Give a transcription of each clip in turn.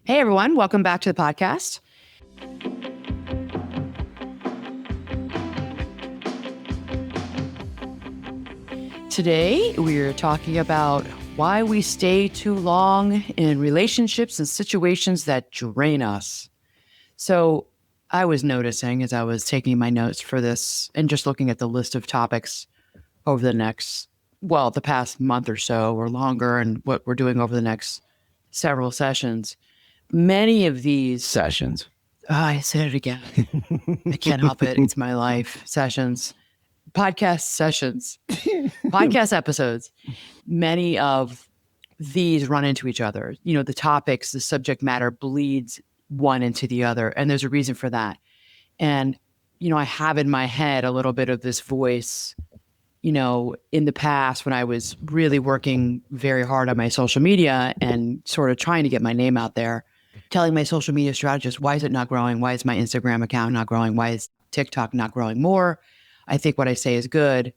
Hey, everyone. Welcome back to the podcast. Today, we're talking about why we stay too long in relationships and situations that drain us. So I was noticing as I was taking my notes for this and just looking at the list of topics over the past month or so or longer, and what we're doing over the next several sessions. Many of these sessions. I said it again. I can't help it. It's my life. Sessions, podcast episodes. Many of these run into each other. You know, the topics, the subject matter bleeds one into the other. And there's a reason for that. And, you know, I have in my head a little bit of this voice, you know, in the past when I was really working very hard on my social media and sort of trying to get my name out there, telling my social media strategist, why is it not growing? Why is my Instagram account not growing? Why is TikTok not growing more? I think what I say is good.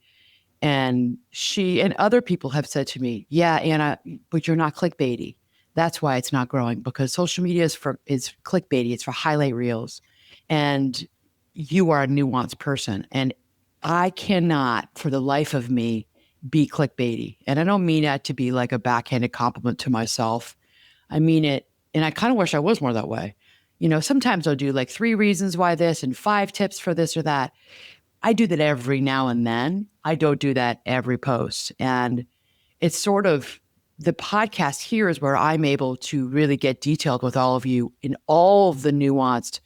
And she and other people have said to me, yeah, Anna, but you're not clickbaity. That's why it's not growing, because social media is clickbaity. It's for highlight reels. And you are a nuanced person. And I cannot, for the life of me, be clickbaity. And I don't mean that to be like a backhanded compliment to myself. I mean it. And I kind of wish I was more that way. You know, sometimes I'll do like 3 reasons why this and 5 tips for this or that. I do that every now and then. I don't do that every post. And it's sort of the podcast here is where I'm able to really get detailed with all of you in all of the nuanced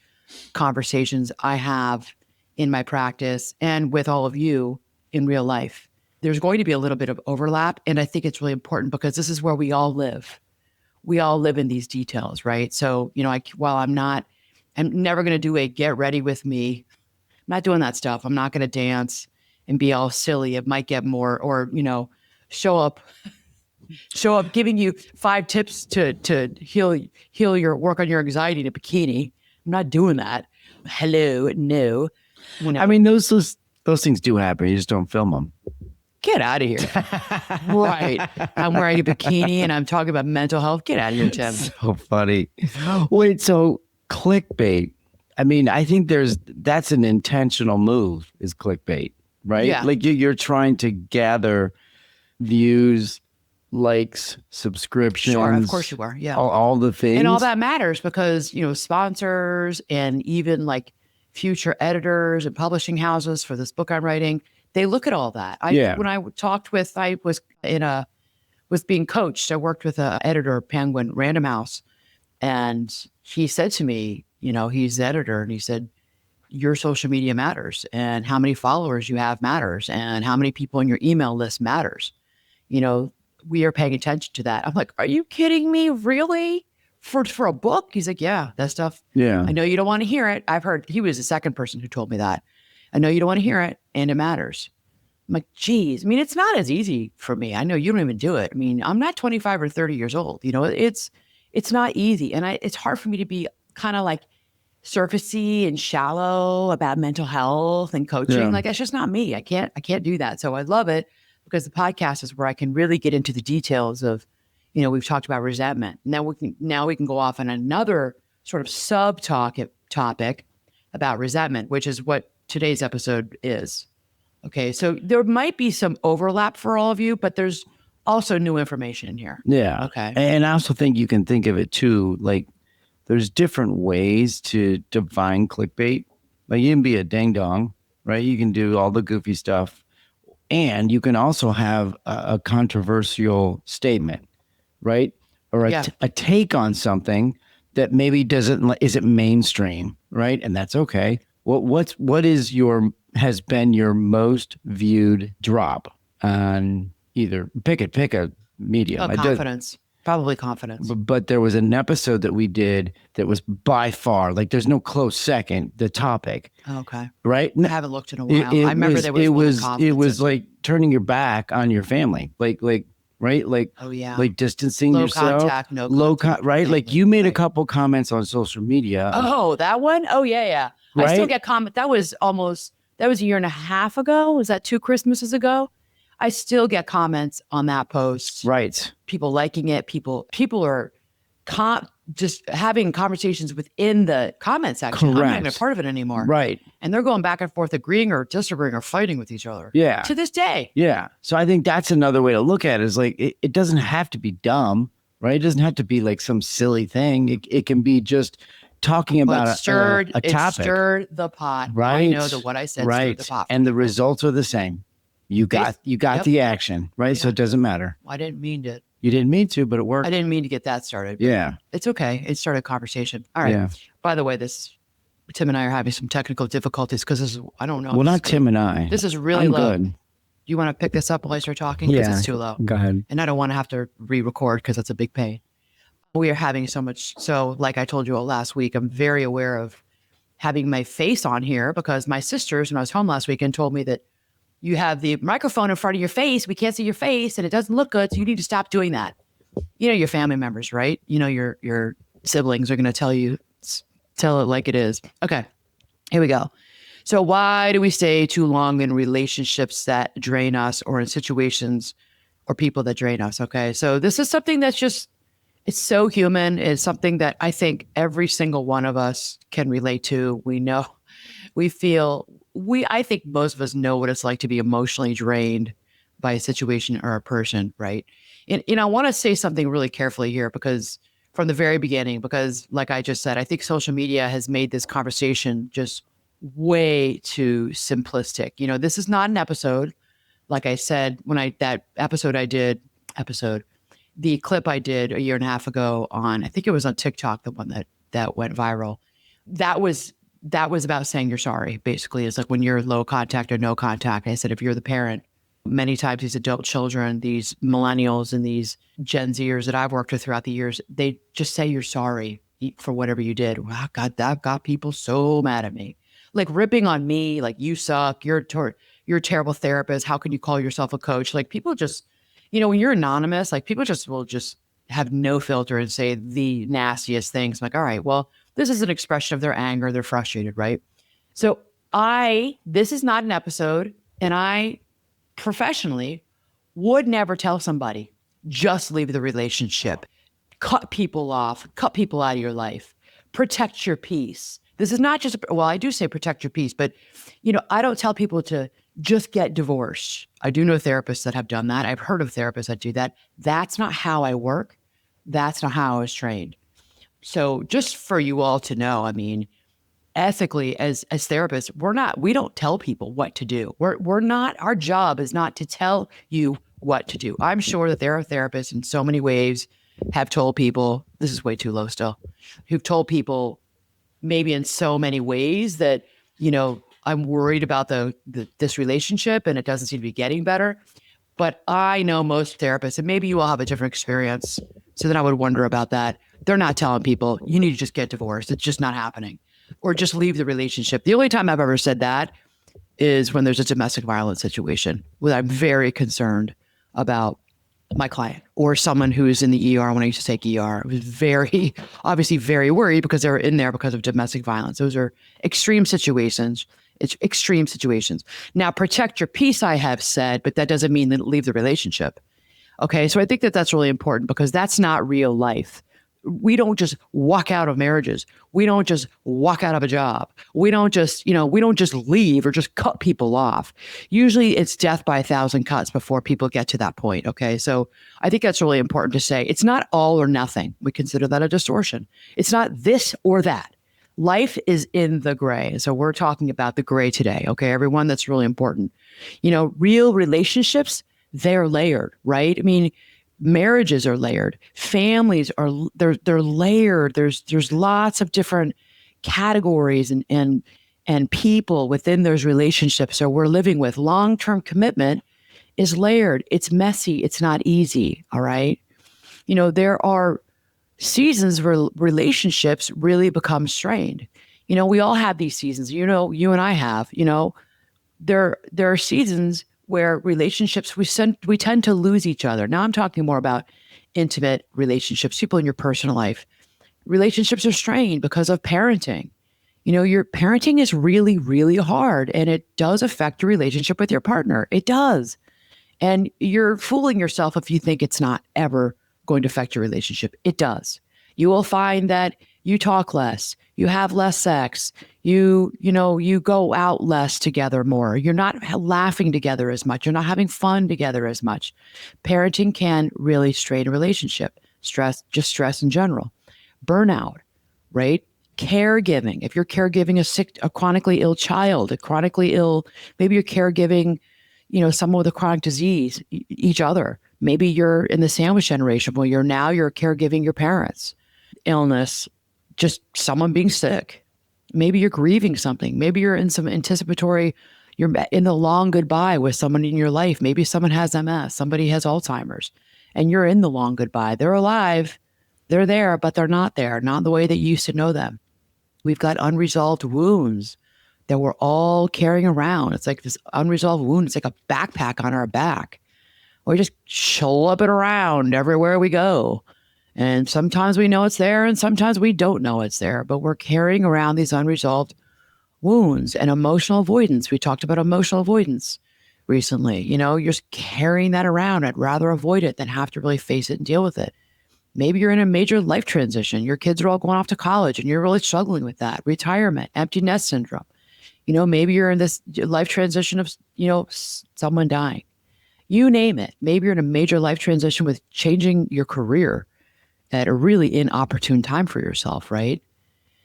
conversations I have in my practice and with all of you in real life. There's going to be a little bit of overlap. And I think it's really important because this is where we all live. We all live in these details, right? So, you know, I'm never going to do a get ready with me. I'm not doing that stuff. I'm not going to dance and be all silly. It might get more, or, you know, show up giving you 5 tips to heal your work on your anxiety in a bikini. I'm not doing that. Hello, no. You know. I mean, those things do happen. You just don't film them. Get out of here. Right. I'm wearing a bikini and I'm talking about mental health. Get out of here, Tim. So funny. Wait, so clickbait. I mean, I think that's an intentional move, is clickbait, right? Yeah. Like you're trying to gather views, likes, subscriptions. Sure, of course you are. Yeah. All the things. And all that matters because, you know, sponsors and even like future editors and publishing houses for this book I'm writing, they look at all that. When I was being coached. I worked with an editor, Penguin Random House, and he said to me, you know, he's the editor, and he said, your social media matters, and how many followers you have matters, and how many people in your email list matters. You know, we are paying attention to that. I'm like, are you kidding me? Really? For a book? He's like, yeah, that stuff. Yeah. I know you don't want to hear it. I've heard, he was the second person who told me that. I know you don't want to hear it, and it matters. I'm like, geez. I mean, it's not as easy for me. I know you don't even do it. I mean, I'm not 25 or 30 years old. You know, it's not easy. And it's hard for me to be kind of like surfacey and shallow about mental health and coaching. Yeah. Like, that's just not me. I can't do that. So I love it because the podcast is where I can really get into the details of, you know, we've talked about resentment. Now we can go off on another sort of topic about resentment, which is what today's episode is. Okay, so there might be some overlap for all of you, but there's also new information in here. Yeah. Okay. And I also think you can think of it too, like there's different ways to define clickbait. Like you can be a ding dong, right? You can do all the goofy stuff. And you can also have a controversial statement, right? Or a take on something that maybe isn't mainstream, right? And that's okay. What has been your most viewed drop on either pick a medium? Confidence. Probably confidence. But there was an episode that we did that was by far, like there's no close second, the topic. Okay. Right? I haven't looked in a while. I remember there was it was like turning your back on your family. Like right? Like, oh yeah. Like distancing yourself. Contact, no contact. Right? Like you made a couple comments on social media. Oh, that one? Oh yeah. Right? I still get comments. That was a year and a half ago. Was that 2 Christmases ago? I still get comments on that post. Right. People liking it. People are just having conversations within the comment section. I'm not even a Correct. part of it anymore. Right. And they're going back and forth, agreeing or disagreeing or fighting with each other. Yeah. To this day. Yeah. So I think that's another way to look at it, is like, it doesn't have to be dumb, right? It doesn't have to be like some silly thing. It can be just talking about It stirred the pot. Right. I know that what I said stirred the pot. And the results are the same. You got Yep. the action, right? So it doesn't matter. I didn't mean to. You didn't mean to, but it worked. I didn't mean to get that started. Yeah. It's okay. It started a conversation. All right. Yeah. By the way, Tim and I are having some technical difficulties because I don't know. Well, not Tim and I. This is really I'm low. Good. You want to pick this up while I start talking? Because it's too low. Go ahead. And I don't want to have to re-record because that's a big pain. We are having so much. So like I told you all last week, I'm very aware of having my face on here because my sisters, when I was home last weekend, told me that you have the microphone in front of your face. We can't see your face and it doesn't look good. So you need to stop doing that. You know, your family members, right? You know, your siblings are going to tell it like it is. Okay, here we go. So why do we stay too long in relationships that drain us or in situations or people that drain us? Okay, so this is something that's just, it's so human. It's something that I think every single one of us can relate to. We know, I think most of us know what it's like to be emotionally drained by a situation or a person, right? And I want to say something really carefully here because from the very beginning, because like I just said, I think social media has made this conversation just way too simplistic. You know, this is not an episode. Like I said, the clip I did a year and a half ago I think it was on TikTok, the one that went viral. That was about saying you're sorry. Basically, it's like when you're low contact or no contact. I said, if you're the parent, many times these adult children, these millennials and these Gen Zers that I've worked with throughout the years, they just say you're sorry for whatever you did. Wow, God, that got people so mad at me. Like ripping on me, like you suck, you're a terrible therapist. How can you call yourself a coach? Like people just, when you're anonymous, like people just will just have no filter and say the nastiest things. I'm like, all right, well, this is an expression of their anger. They're frustrated, right? So this is not an episode, and I professionally would never tell somebody, just leave the relationship, cut people off, cut people out of your life, protect your peace. This is not just, well, I do say protect your peace, but, I don't tell people to just get divorced. I do know therapists that have done that. I've heard of therapists that do that. That's not how I work. That's not how I was trained. So just for you all to know, I mean, ethically as therapists, we don't tell people what to do. We're not, our job is not to tell you what to do. I'm sure that there are therapists in so many ways have told people, this is way too low still, who've told people maybe in so many ways that, I'm worried about this relationship and it doesn't seem to be getting better. But I know most therapists, and maybe you all have a different experience, so then I would wonder about that. They're not telling people, you need to just get divorced. It's just not happening. Or just leave the relationship. The only time I've ever said that is when there's a domestic violence situation where I'm very concerned about my client or someone who is in the ER when I used to take ER. I was obviously very worried because they were in there because of domestic violence. Those are extreme situations. It's extreme situations. Now, protect your peace, I have said, but that doesn't mean leave the relationship. Okay, so I think that's really important because that's not real life. We don't just walk out of marriages. We don't just walk out of a job. We don't just leave or just cut people off. Usually it's death by 1,000 cuts before people get to that point. Okay. So I think that's really important to say. It's not all or nothing. We consider that a distortion. It's not this or that. Life is in the gray. So we're talking about the gray today. Okay, everyone, that's really important. Real relationships, they're layered, right? I mean, marriages are layered. Families are they're layered. There's lots of different categories and people within those relationships. So we're living with long-term commitment is layered. It's messy. It's not easy. All right. There are seasons where relationships really become strained. We all have these seasons. You and I have. There are seasons where relationships, we tend to lose each other. Now I'm talking more about intimate relationships, people in your personal life. Relationships are strained because of parenting. Your parenting is really, really hard, and it does affect your relationship with your partner. It does. And you're fooling yourself if you think it's not ever going to affect your relationship. It does. You will find that you talk less, you have less sex, you go out less together more. You're not laughing together as much. You're not having fun together as much. Parenting can really strain a relationship. Stress in general. Burnout, right? Caregiving. If you're caregiving a chronically ill child, a chronically ill, maybe you're caregiving, someone with a chronic disease, each other. Maybe you're in the sandwich generation where you're caregiving your parents. Illness, just someone being sick. Maybe you're grieving something. Maybe you're in some anticipatory, you're in the long goodbye with someone in your life. Maybe someone has MS, somebody has Alzheimer's, and you're in the long goodbye. They're alive, they're there, but they're not there, not the way that you used to know them. We've got unresolved wounds that we're all carrying around. It's like this unresolved wound. It's like a backpack on our back. We just schlep it around everywhere we go. And sometimes we know it's there and sometimes we don't know it's there, but we're carrying around these unresolved wounds and emotional avoidance. We talked about emotional avoidance recently. You're just carrying that around. I'd rather avoid it than have to really face it and deal with it. Maybe you're in a major life transition. Your kids are all going off to college and you're really struggling with that. Retirement, empty nest syndrome. Maybe you're in this life transition of, someone dying. You name it. Maybe you're in a major life transition with changing your career at a really inopportune time for yourself, right?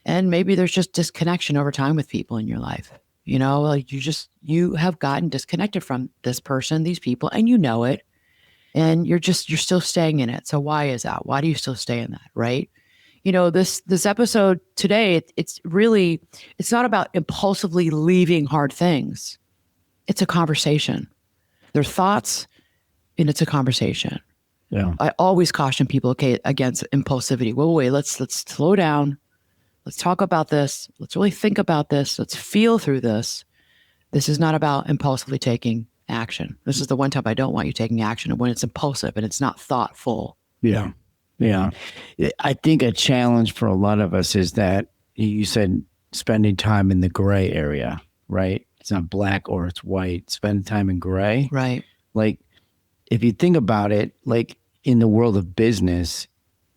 And maybe there's just disconnection over time with people in your life. Like you have gotten disconnected from this person, these people, and you know it. And you're still staying in it. So why is that? Why do you still stay in that, right? This episode today, it's not about impulsively leaving hard things. It's a conversation. They're thoughts, and it's a conversation. Yeah. I always caution people, against impulsivity. Well, wait, let's slow down. Let's talk about this. Let's really think about this. Let's feel through this. This is not about impulsively taking action. This is the one time I don't want you taking action, and when it's impulsive and it's not thoughtful. Yeah. Yeah. I think a challenge for a lot of us is that you said spending time in the gray area, right? It's not black or it's white. Spend time in gray. Right. Like, if you think about it, like in the world of business,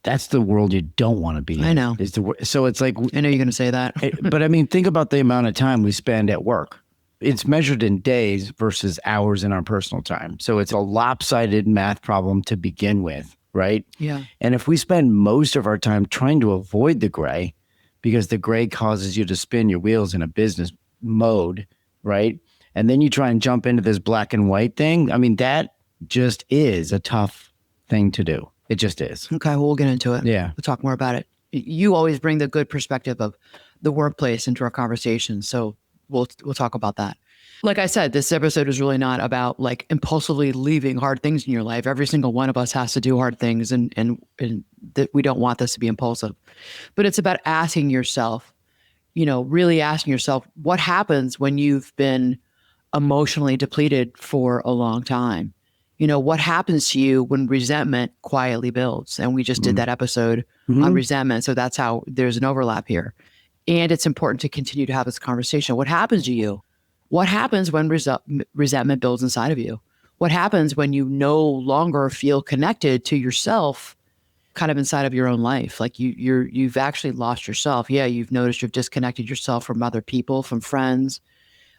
that's the world you don't want to be in. I know. So it's like, I know you're going to say that. But I mean, think about the amount of time we spend at work. It's measured in days versus hours in our personal time. So it's a lopsided math problem to begin with, right? Yeah. And if we spend most of our time trying to avoid the gray, because the gray causes you to spin your wheels in a business mode, right? And then you try and jump into this black and white thing. I mean, that just is a tough thing to do. It just is. Okay, well, we'll get into it. Yeah. We'll talk more about it. You always bring the good perspective of the workplace into our conversation. So we'll talk about that. Like I said, this episode is really not about like impulsively leaving hard things in your life. Every single one of us has to do hard things, and that we don't want this to be impulsive. But it's about asking yourself, really asking yourself, what happens when you've been emotionally depleted for a long time? What happens to you when resentment quietly builds? And we just did that episode on resentment. So that's how there's an overlap here. And it's important to continue to have this conversation. What happens to you? What happens when resentment builds inside of you? What happens when you no longer feel connected to yourself, kind of inside of your own life? Like you've actually lost yourself. Yeah, you've noticed you've disconnected yourself from other people, from friends,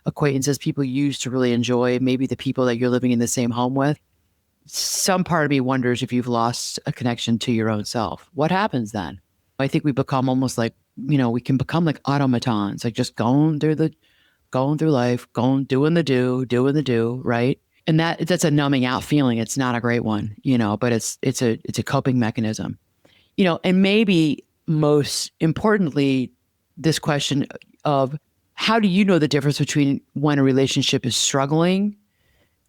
acquaintances, people you used to really enjoy, maybe the people that you're living in the same home with. Some part of me wonders if you've lost a connection to your own self. What happens then? I think we become almost like, we can become like automatons, like just going through life, doing the do, right? And that's a numbing out feeling. It's not a great one, but it's a coping mechanism, and maybe most importantly, this question of how do you know the difference between when a relationship is struggling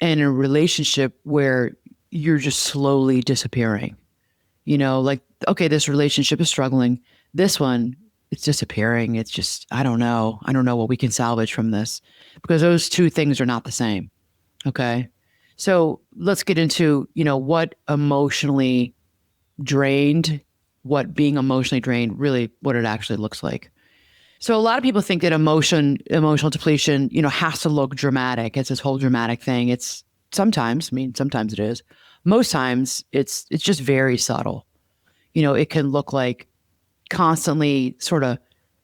and a relationship where you're just slowly disappearing? Like, okay, this relationship is struggling. This one, it's disappearing. It's just, I don't know what we can salvage from this, because those two things are not the same. Okay. So let's get into, what emotionally drained, what being emotionally drained, really what it actually looks like. So a lot of people think that emotional depletion, has to look dramatic. It's this whole dramatic thing. It's sometimes it is. Most times it's just very subtle. It can look like constantly sort of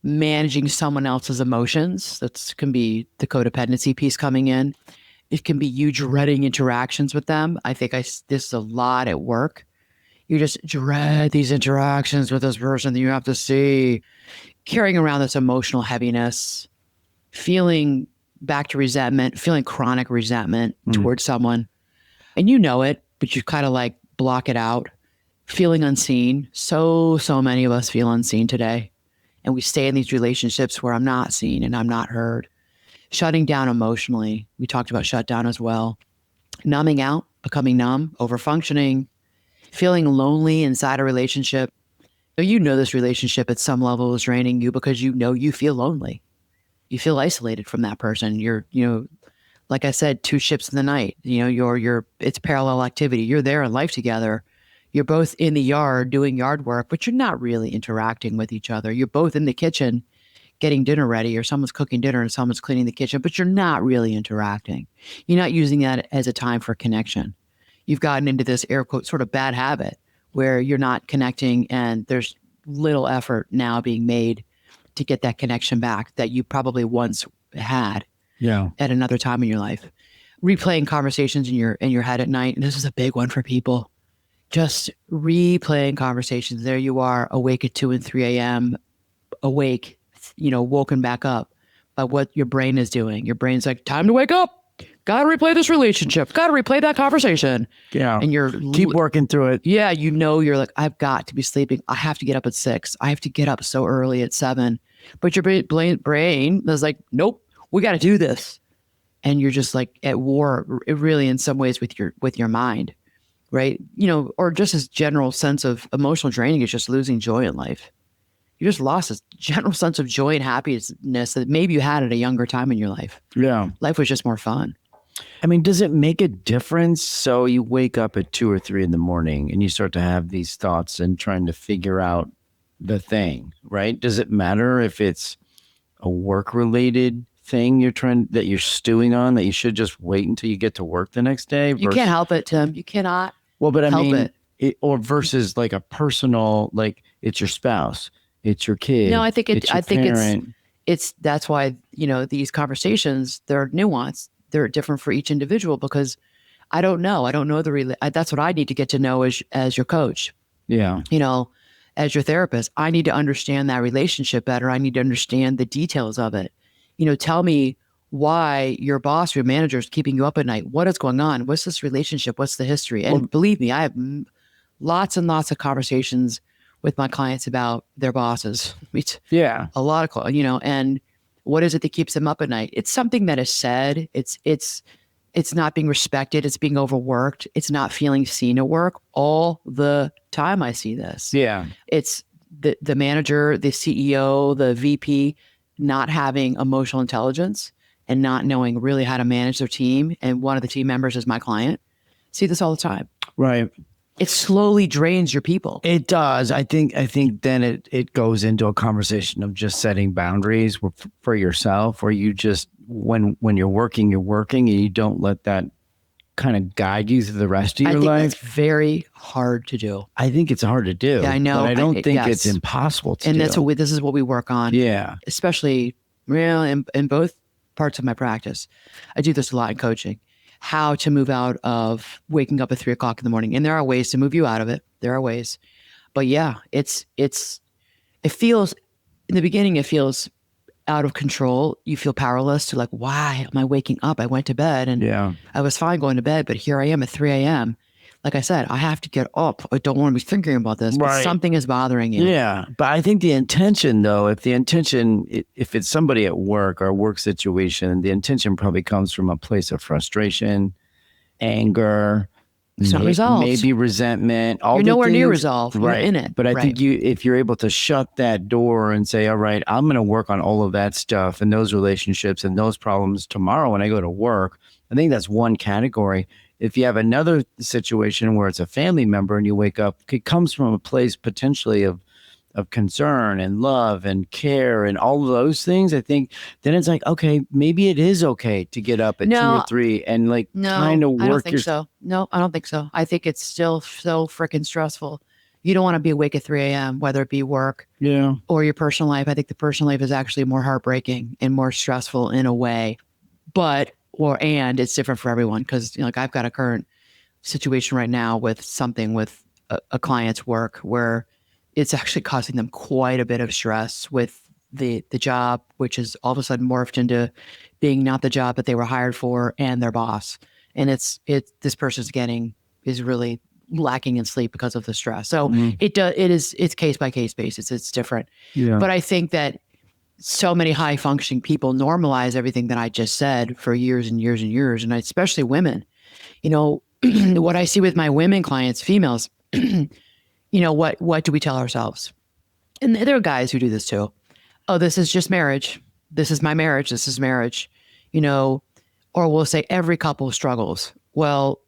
managing someone else's emotions. That can be the codependency piece coming in. It can be you dreading interactions with them. I think this is a lot at work. You just dread these interactions with this person that you have to see, carrying around this emotional heaviness, feeling back to resentment, feeling chronic resentment towards someone. And you know it, but you kind of like block it out, feeling unseen. So many of us feel unseen today. And we stay in these relationships where I'm not seen and I'm not heard. Shutting down emotionally. We talked about shutdown as well. Numbing out, becoming numb, overfunctioning, feeling lonely inside a relationship. You know this relationship at some level is draining you because you know you feel lonely. You feel isolated from that person. You're, like I said, two ships in the night. It's parallel activity. You're there in life together. You're both in the yard doing yard work, but you're not really interacting with each other. You're both in the kitchen getting dinner ready, or someone's cooking dinner and someone's cleaning the kitchen, but you're not really interacting. You're not using that as a time for connection. You've gotten into this air quote sort of bad habit where you're not connecting, and there's little effort now being made to get that connection back that you probably once had at another time in your life. Replaying conversations in your head at night. And this is a big one for people. Just replaying conversations. There you are, awake at 2 and 3 a.m., awake, woken back up by what your brain is doing. Your brain's like, time to wake up. Got to replay this relationship. Got to replay that conversation. Yeah. And you're keep working through it. Yeah. You're like, I've got to be sleeping. I have to get up at 6. I have to get up so early at 7. But your brain is like, nope, we got to do this. And you're just like at war, really, in some ways with your mind, right? Or just this general sense of emotional draining is just losing joy in life. You just lost this general sense of joy and happiness that maybe you had at a younger time in your life. Yeah. Life was just more fun. I mean, does it make a difference? So you wake up at 2 or 3 in the morning and you start to have these thoughts and trying to figure out the thing, right? Does it matter if it's a work-related thing that you're stewing on, that you should just wait until you get to work the next day? You can't help it, Tim. You cannot. Well, but I help mean, it. Or versus like a personal, like it's your spouse, it's your kid. No, I think parent. it's that's why, these conversations, they're nuanced. They're different for each individual because I don't know that's what I need to get to know as your coach. Yeah. As your therapist, I need to understand that relationship better. I need to understand the details of it. Tell me why your boss, your manager is keeping you up at night. What is going on? What's this relationship? What's the history? And believe me, I have lots and lots of conversations with my clients about their bosses. Yeah. A lot of, and what is it that keeps them up at night? It's something that is said. It's not being respected. It's being overworked. It's not feeling seen at work. All the time I see this. Yeah. It's the manager, the CEO, the VP not having emotional intelligence and not knowing really how to manage their team. And one of the team members is my client. See this all the time. Right. It slowly drains your people. It does. I think then it goes into a conversation of just setting boundaries for yourself, where you just, when you're working, and you don't let that kind of guide you through the rest of your life. It's very hard to do. I think it's hard to do. Yeah, I know. But I don't think it's impossible to do. And this is what we work on. Yeah. Especially in both parts of my practice. I do this a lot in coaching. How to move out of waking up at 3 o'clock in the morning. And there are ways to move you out of it. There are ways. But yeah, it feels, in the beginning, it feels out of control. You feel powerless to like, why am I waking up? I went to bed and I was fine going to bed, but here I am at 3 a.m. Like I said, I have to get up. I don't want to be thinking about this, but something is bothering you. Yeah. But I think the intention, though, if it's somebody at work or a work situation, the intention probably comes from a place of frustration, anger, it's not resolved. Maybe resentment. You're nowhere near resolved. Right. You're in it. But I think if you're able to shut that door and say, all right, I'm going to work on all of that stuff and those relationships and those problems tomorrow when I go to work, I think that's one category. If you have another situation where it's a family member and you wake up, it comes from a place potentially of concern and love and care and all of those things, I think then it's like, okay, maybe it is okay to get up at 2 or 3 and like kind of work. I don't think so. No, I don't think so. I think it's still so freaking stressful You don't want to be awake at 3 a.m., whether it be work Yeah. or your personal life. I think the personal life is actually more heartbreaking and more stressful in a way, and it's different for everyone. Cause like I've got a current situation right now with something with a client's work where it's actually causing them quite a bit of stress with the job, which is all of a sudden morphed into being not the job that they were hired for and their boss. And this person's is really lacking in sleep because of the stress. So it's case by case basis. It's different. Yeah. But I think that so many high functioning people normalize everything that I just said for years and years and years. And especially women, what I see with my women clients, females, what do we tell ourselves? And there are guys who do this too. Oh, this is just marriage. This is my marriage. This is marriage, or we'll say every couple struggles. Well,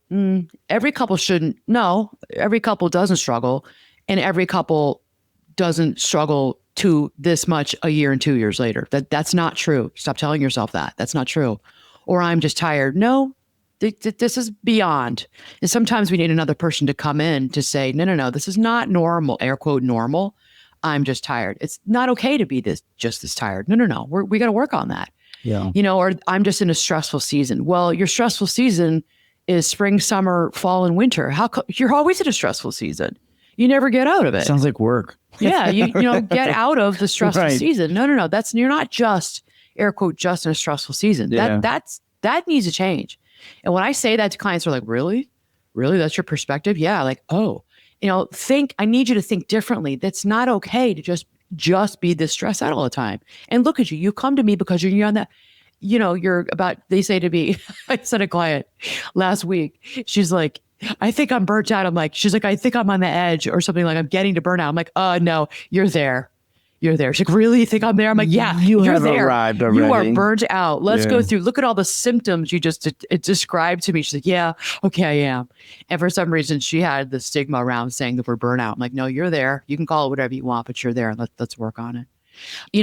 every couple shouldn't. No, every couple doesn't struggle. And every couple doesn't struggle to this much a year and 2 years later. That's not true. Stop telling yourself that. That's not true. Or I'm just tired. No, this is beyond. And sometimes we need another person to come in to say, no, this is not normal, air quote normal. I'm just tired. It's not okay to be just this tired. No. We got to work on that. Yeah. Or I'm just in a stressful season. Well, your stressful season is spring, summer, fall, and winter. You're always in a stressful season. You never get out of it. Sounds like work. Yeah. You get out of the stressful Right. season. No. You're not just air quote, just in a stressful season. Yeah. That needs to change. And when I say that to clients, are like, really? That's your perspective? Yeah. Like, oh, I need you to think differently. That's not okay to just be this stressed out all the time. And look at you. You come to me because you're on that, they say to me, I said a client last week, she's like, I think I'm burnt out. She's like, I think I'm on the edge or something, like I'm getting to burnout. I'm like, no, you're there. She's like, really? You think I'm there? I'm like, yeah, you're have there. arrived already. You are burnt out. Let's Yeah. go through. Look at all the symptoms you just described to me. She's like, yeah, okay, I am. And for some reason, she had the stigma around saying that we're burnout. I'm like, no, you're there. You can call it whatever you want, but you're there. Let's work on it.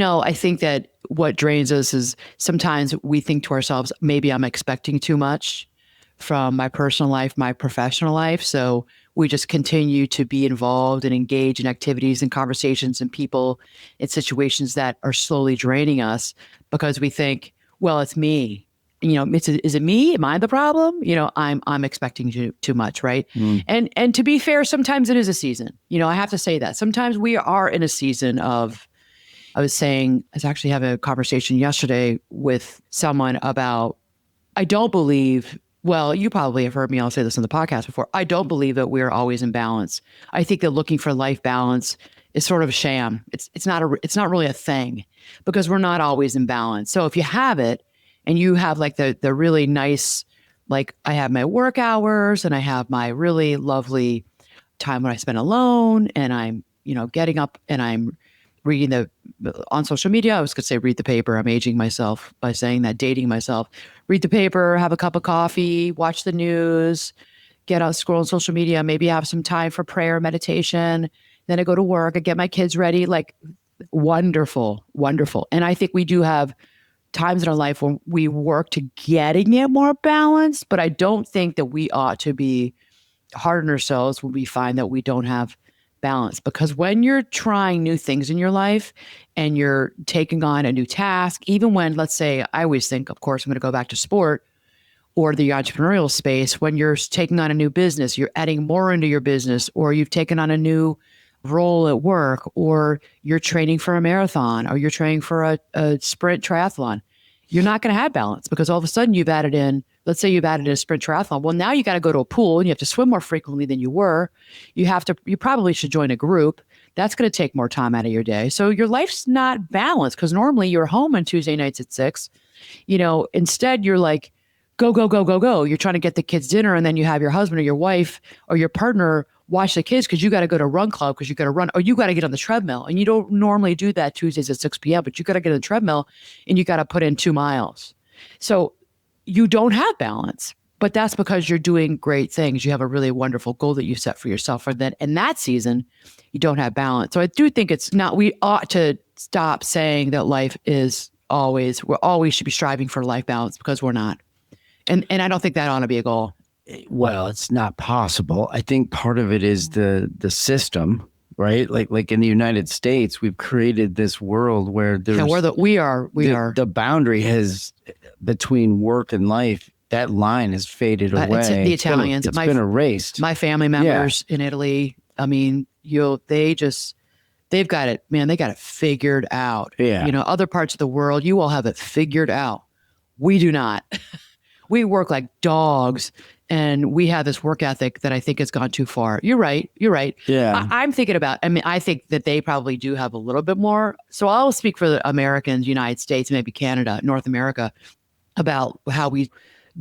I think that what drains us is sometimes we think to ourselves, maybe I'm expecting too much from my personal life, my professional life. So we just continue to be involved and engage in activities and conversations and people in situations that are slowly draining us because we think, well, it's me. Is it me? Am I the problem? I'm expecting too much, right? And to be fair, sometimes it is a season. I have to say that sometimes we are in a season of. I was actually having a conversation yesterday with someone about. I don't believe. Well, you probably have heard me. I'll say this on the podcast before. I don't believe that we're always in balance. I think that looking for life balance is sort of a sham. It's not really a thing because we're not always in balance. So if you have it and you have like the really nice, like I have my work hours and I have my really lovely time when I spend alone and I'm, getting up and I'm reading on social media. I was going to say read the paper. I'm aging myself by saying that, dating myself. Read the paper, have a cup of coffee, watch the news, get out, scroll on social media, maybe have some time for prayer, meditation. Then I go to work, I get my kids ready. Like wonderful, wonderful. And I think we do have times in our life when we work to getting it more balanced, but I don't think that we ought to be hard on ourselves when we find that we don't have balance. Because when you're trying new things in your life and you're taking on a new task, even when, let's say, I always think, of course, I'm going to go back to sport or the entrepreneurial space, when you're taking on a new business, you're adding more into your business, or you've taken on a new role at work, or you're training for a marathon, or you're training for a sprint triathlon, you're not going to have balance because all of a sudden you've added in, let's say you've added in a sprint triathlon. Well, now you got to go to a pool and you have to swim more frequently than you were. You probably should join a group. That's going to take more time out of your day. So your life's not balanced because normally you're home on Tuesday nights at 6. Instead you're like, go, go, go, go, go. You're trying to get the kids dinner and then you have your husband or your wife or your partner watch the kids because you got to go to run club because you got to run or you got to get on the treadmill. And you don't normally do that Tuesdays at 6 p.m., but you got to get on the treadmill and you got to put in 2 miles. So you don't have balance, but that's because you're doing great things. You have a really wonderful goal that you set for yourself. And then in that season, you don't have balance. So I do think we ought to stop saying that life is we always should be striving for life balance because we're not. And I don't think that ought to be a goal. Well, it's not possible. I think part of it is the system, right? Like in the United States, we've created this world where there's we are the boundary has between work and life. That line has faded away. it's the Italians. It's been erased. My family members in Italy. I mean, they've got it, man. They got it figured out. Yeah. Other parts of the world, you all have it figured out. We do not. We work like dogs, and we have this work ethic that I think has gone too far. You're right. Yeah. I'm thinking about, I think that they probably do have a little bit more. So I'll speak for the Americans, United States, maybe Canada, North America, about how we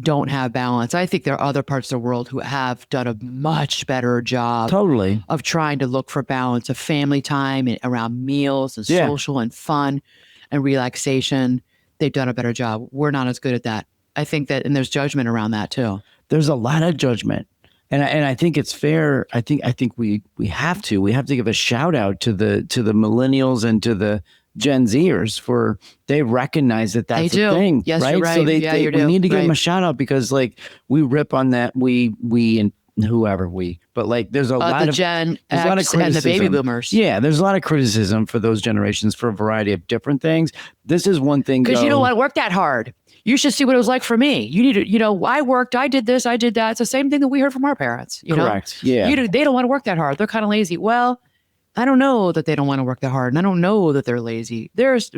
don't have balance. I think there are other parts of the world who have done a much better job Totally. of trying to look for balance of family time and around meals and social and fun and relaxation. They've done a better job. We're not as good at that. I think that, and there's judgment around that too. There's a lot of judgment. And I think it's fair. I think we have to give a shout out to the millennials and to the Gen Zers for they recognize that that's a thing. Yes, right? You're right. So we need to give them a shout out because like we rip on that we and whoever but like there's a lot the of Gen X and the baby boomers. Yeah, there's a lot of criticism for those generations for a variety of different things. This is one thing because you don't want to work that hard. You should see what it was like for me. You need to, I worked, I did this, I did that. It's the same thing that we heard from our parents. Correct. Yeah. They don't want to work that hard. They're kind of lazy. Well, I don't know that they don't want to work that hard, and I don't know that they're lazy. That is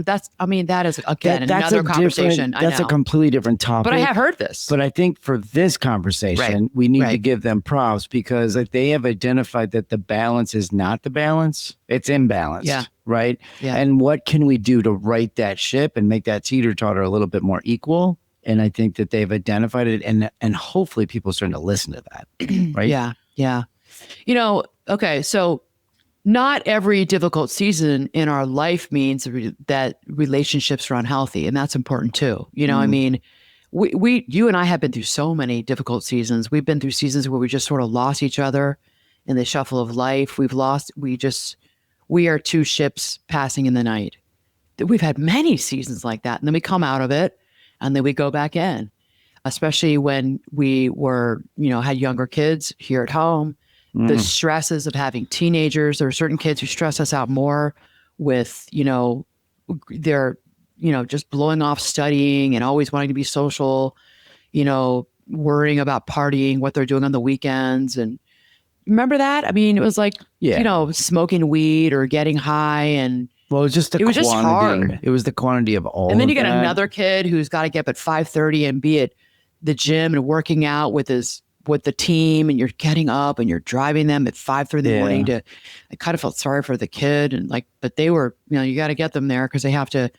again another conversation. That's a completely different topic. But I have heard this. But I think for this conversation, we need to give them props because they have identified that the balance is not the balance; it's imbalanced. Yeah. Right. Yeah. And what can we do to right that ship and make that teeter-totter a little bit more equal? And I think that they've identified it, and hopefully people are starting to listen to that. Right. Yeah. Yeah. Okay. So not every difficult season in our life means that relationships are unhealthy. And that's important too. I mean, you and I have been through so many difficult seasons. We've been through seasons where we just sort of lost each other in the shuffle of life. We are two ships passing in the night. We've had many seasons like that. And then we come out of it and then we go back in, especially when we were, had younger kids here at home. The stresses of having teenagers. There are certain kids who stress us out more with, they're, just blowing off studying and always wanting to be social, worrying about partying, what they're doing on the weekends. And remember that? I mean, it was like, smoking weed or getting high and well, it was just hard. It was the quantity of all. And then you get another kid who's got to get up at 5:30 and be at the gym and working out with the team, and you're getting up and you're driving them at 5:30 in the morning I kind of felt sorry for the kid and but they were, you got to get them there because they have to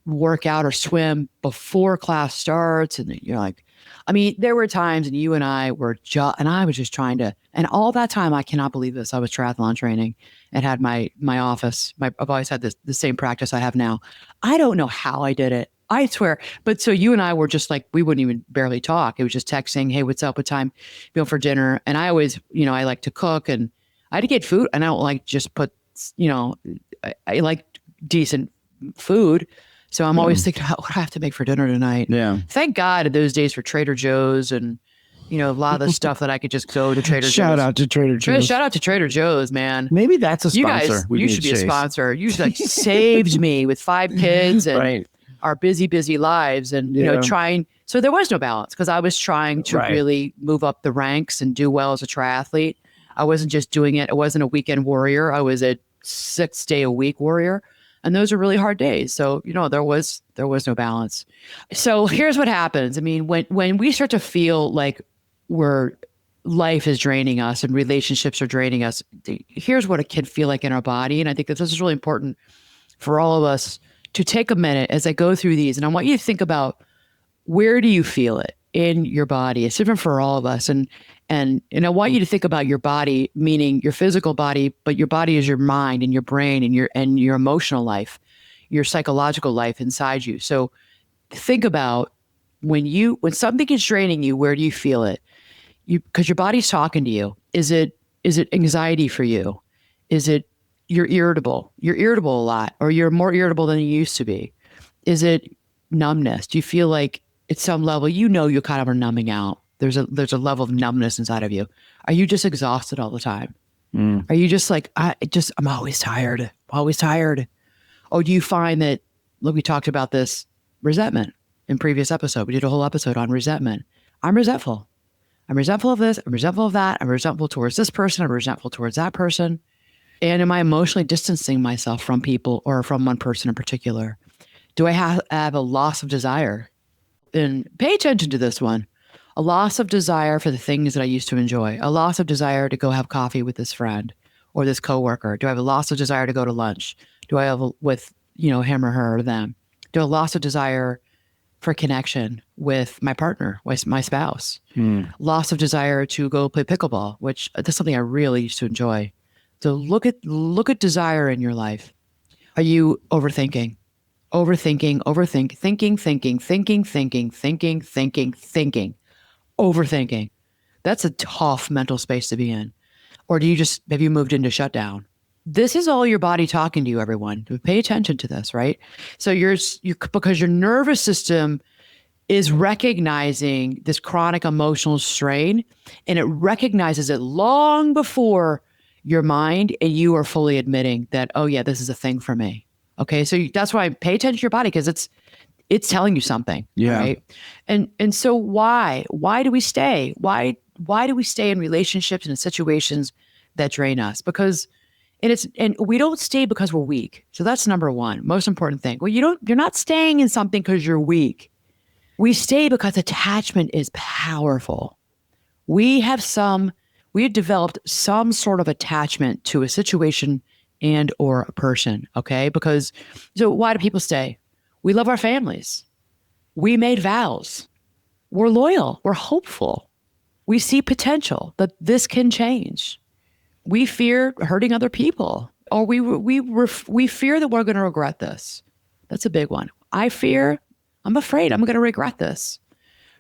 work out or swim before class starts. And you're like, I mean, there were times and you and I were and I was just trying to, and all that time, I cannot believe this. I was triathlon training and had my office. I've always had the same practice I have now. I don't know how I did it. I swear. But so you and I were just like, we wouldn't even barely talk. It was just texting, hey, what's up? What time? For dinner. And I always, I like to cook and I had to get food. And I don't like just put, I like decent food. So I'm always thinking, what do I have to make for dinner tonight? Yeah. Thank God in those days for Trader Joe's and, a lot of the stuff that I could just go to Trader Joe's. Shout out to Trader Joe's. Shout out to Trader Joe's, man. Maybe that's a sponsor. You guys, you should be a sponsor. You saved me with 5 kids and our busy lives and, trying. So there was no balance because I was trying to really move up the ranks and do well as a triathlete. I wasn't just doing it. I wasn't a weekend warrior. I was a 6-day-a-week warrior. And those are really hard days. So, there was no balance. So here's what happens. I mean, when we start to feel like life is draining us and relationships are draining us, here's what it can feel like in our body. And I think that this is really important for all of us to take a minute as I go through these. And I want you to think about, where do you feel it in your body? It's different for all of us. And I want you to think about your body, meaning your physical body, but your body is your mind and your brain and your emotional life, your psychological life inside you. So think about when something is draining you, where do you feel it? Because your body's talking to you. Is it anxiety for you? Is it you're irritable? You're irritable a lot, or you're more irritable than you used to be. Is it numbness? Do you feel like at some level, you kind of are numbing out? There's a level of numbness inside of you. Are you just exhausted all the time? Mm. Are you just like, I'm always tired, always tired? Or do you find that, look, we talked about this resentment in previous episode. We did a whole episode on resentment. I'm resentful. I'm resentful of this. I'm resentful of that. I'm resentful towards this person. I'm resentful towards that person. And am I emotionally distancing myself from people or from one person in particular? Do I have a loss of desire? And pay attention to this one. A loss of desire for the things that I used to enjoy. A loss of desire to go have coffee with this friend or this coworker. Do I have a loss of desire to go to lunch? Do I have with, him or her or them? Do I have a loss of desire for connection with my partner, with my spouse? Loss of desire to go play pickleball, which that's something I really used to enjoy. So look at desire in your life. Are you overthinking? Thinking. Overthinking. That's a tough mental space to be in. Or have you moved into shutdown? This is all your body talking to you, everyone. Pay attention to this, right? So because your nervous system is recognizing this chronic emotional strain, and it recognizes it long before your mind and you are fully admitting that, oh yeah, this is a thing for me. Okay, so that's why I pay attention to your body, because it's telling you something. Yeah. Right. And so why do we stay? Why do we stay in relationships and in situations that drain us? Because and we don't stay because we're weak. So that's number one, most important thing. Well, you're not staying in something because you're weak. We stay because attachment is powerful. We have developed some sort of attachment to a situation and or a person. Okay. So why do people stay? We love our families. We made vows. We're loyal. We're hopeful. We see potential that this can change. We fear hurting other people, or we fear that we're going to regret this. That's a big one. I'm afraid I'm going to regret this,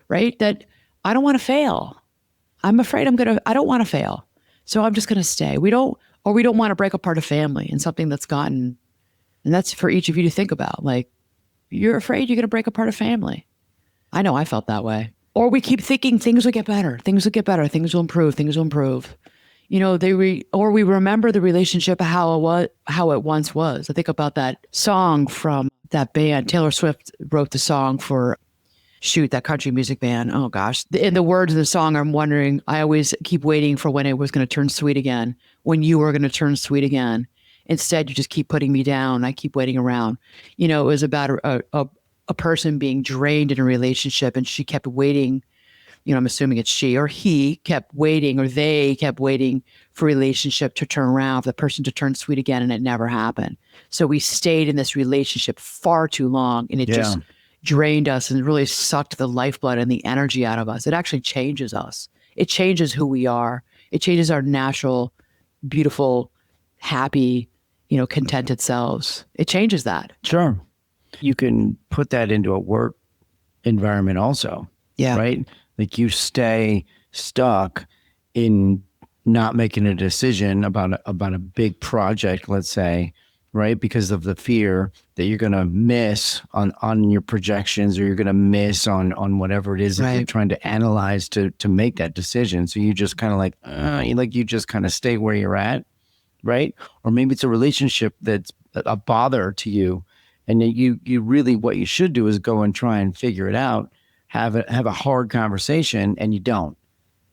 right? That I don't want to fail. I'm afraid I don't want to fail. So I'm just going to stay. We don't want to break apart a family and something and that's for each of you to think about. Like, you're afraid you're going to break apart a family. I know I felt that way. Or we keep thinking things will get better. Things will get better. Things will improve. Things will improve. Or we remember the relationship, how it once was. I think about that song from that band. Taylor Swift wrote the song for, that country music band. Oh gosh. In the words of the song, I always keep waiting for when it was going to turn sweet again, when you were going to turn sweet again. Instead, you just keep putting me down. I keep waiting around. It was about a person being drained in a relationship, and she kept waiting. I'm assuming it's she or he kept waiting, or they kept waiting for a relationship to turn around, for the person to turn sweet again, and it never happened. So we stayed in this relationship far too long, and it just drained us and really sucked the lifeblood and the energy out of us. It actually changes us. It changes who we are. It changes our natural, beautiful, happy, contented selves. It changes that. Sure. You can put that into a work environment also. Yeah. Right? Like, you stay stuck in not making a decision about a big project, let's say, right? Because of the fear that you're going to miss on your projections, or you're going to miss on whatever it is that you're trying to analyze to make that decision. So you just kind of you just kind of stay where you're at, right? Or maybe it's a relationship that's a bother to you, and you really, what you should do is go and try and figure it out, have a hard conversation, and you don't.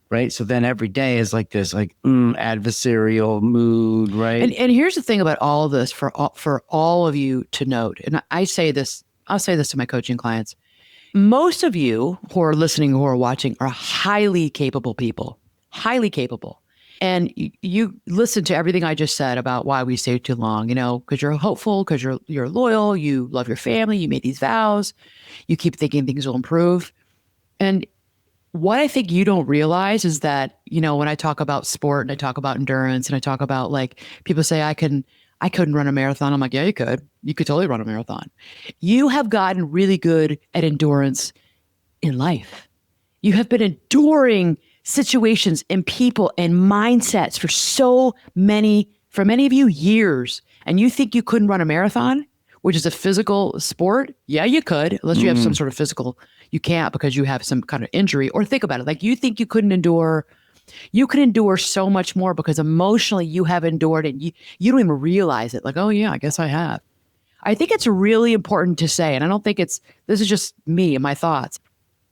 Right. So then every day is like this, adversarial mood. Right. And here's the thing about all of this for all of you to note. And I'll say this to my coaching clients. Most of you who are listening, who are watching, are highly capable people, highly capable. And you listen to everything I just said about why we stay too long, because you're hopeful, because you're loyal, you love your family, you made these vows, you keep thinking things will improve. And what I think you don't realize is that, when I talk about sport and I talk about endurance and I talk about, people say I couldn't run a marathon. I'm like, yeah, you could. You could totally run a marathon. You have gotten really good at endurance in life. You have been enduring situations and people and mindsets for many of you, years. And you think you couldn't run a marathon? which is a physical sport. Yeah, you could, unless you have some sort of physical, you can't because you have some kind of injury. Or think about it. Like you think you could endure so much more because emotionally you have endured it. You don't even realize it. Like, oh yeah, I guess I have. I think it's really important to say, and I don't think this is just me and my thoughts.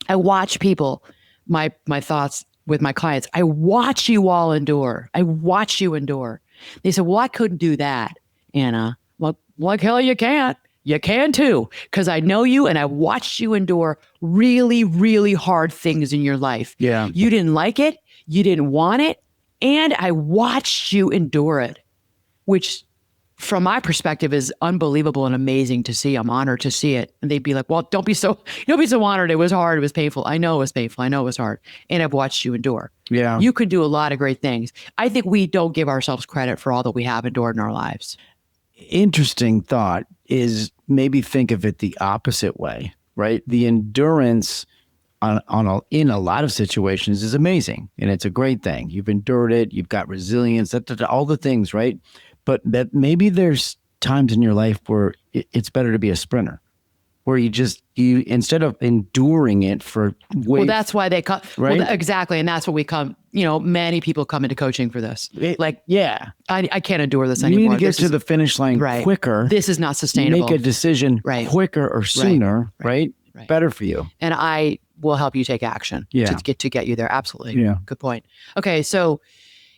I watch people, my thoughts with my clients. I watch you all endure. I watch you endure. They said, well, I couldn't do that, Anna. Well, like hell you can't. You can too, because I know you and I watched you endure really, really hard things in your life. Yeah. You didn't like it. You didn't want it. And I watched you endure it, which from my perspective is unbelievable and amazing to see. I'm honored to see it. And they'd be like, well, don't be so honored. It was hard. It was painful. I know it was painful. I know it was hard. And I've watched you endure. Yeah. You could do a lot of great things. I think we don't give ourselves credit for all that we have endured in our lives. Interesting thought is maybe think of it the opposite way, right? The endurance in a lot of situations is amazing. And it's a great thing. You've endured it. You've got resilience, all the things, right? But that maybe there's times in your life where it's better to be a sprinter, where you instead of enduring it for well, that's why they come, right? Well, exactly. And that's what we come, many people come into coaching for this. Yeah. I can't endure this you anymore. You need to get to the finish line quicker. This is not sustainable. Make a decision quicker or sooner, right? Better for you. And I will help you take action to get you there. Absolutely. Yeah. Good point. Okay. So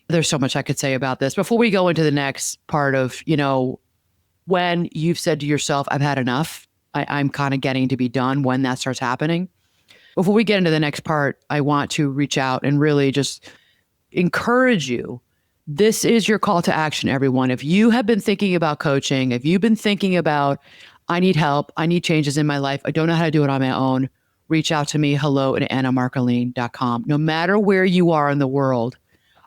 there's so much I could say about this. Before we go into the next part of, when you've said to yourself, I've had enough, I'm kind of getting to be done when that starts happening. Before we get into the next part, I want to reach out and really just encourage you. This is your call to action, everyone. If you have been thinking about coaching, if you've been thinking about, I need help, I need changes in my life, I don't know how to do it on my own, reach out to me, hello@annamarcolin.com. No matter where you are in the world,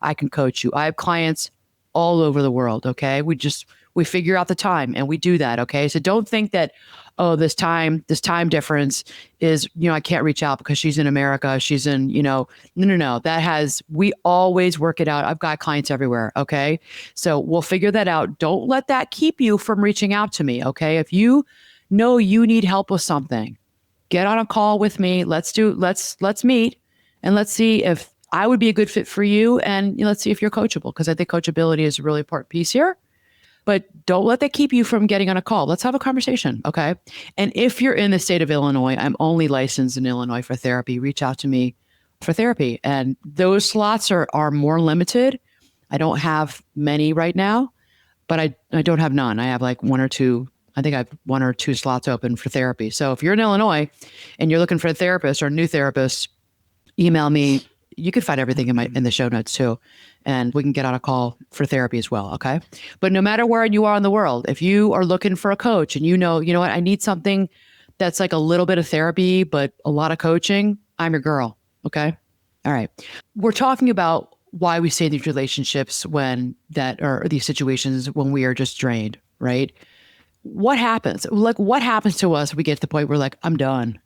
I can coach you. I have clients all over the world. Okay. We figure out the time and we do that. Okay. So don't think that, oh, this time difference is, I can't reach out because she's in America. She's in, no. We always work it out. I've got clients everywhere. Okay. So we'll figure that out. Don't let that keep you from reaching out to me. Okay. If you know you need help with something, get on a call with me. Let's meet and let's see if I would be a good fit for you. And let's see if you're coachable, because I think coachability is a really important piece here. But don't let that keep you from getting on a call. Let's have a conversation, okay? And if you're in the state of Illinois, I'm only licensed in Illinois for therapy. Reach out to me for therapy. And those slots are more limited. I don't have many right now, but I don't have none. I have like one or two. I think I have one or two slots open for therapy. So if you're in Illinois and you're looking for a therapist or a new therapist, email me. You can find everything in the show notes too. And we can get on a call for therapy as well. Okay. But no matter where you are in the world, if you are looking for a coach and you know what, I need something that's like a little bit of therapy, but a lot of coaching, I'm your girl. Okay. All right. We're talking about why we stay in these relationships or these situations when we are just drained, right? What happens? Like what happens to us? We get to the point where like, I'm done.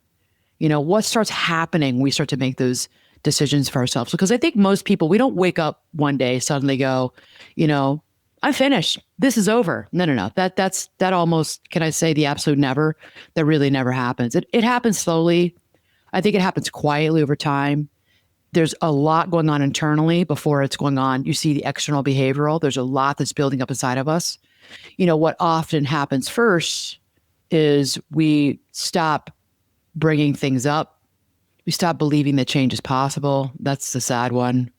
What starts happening when we start to make those decisions for ourselves? Because I think most people, we don't wake up one day, suddenly go, I'm finished. This is over. No. That almost, can I say the absolute never? That really never happens. It happens slowly. I think it happens quietly over time. There's a lot going on internally before it's going on. You see the external behavioral. There's a lot that's building up inside of us. What often happens first is we stop bringing things up. We stop believing that change is possible. That's the sad one.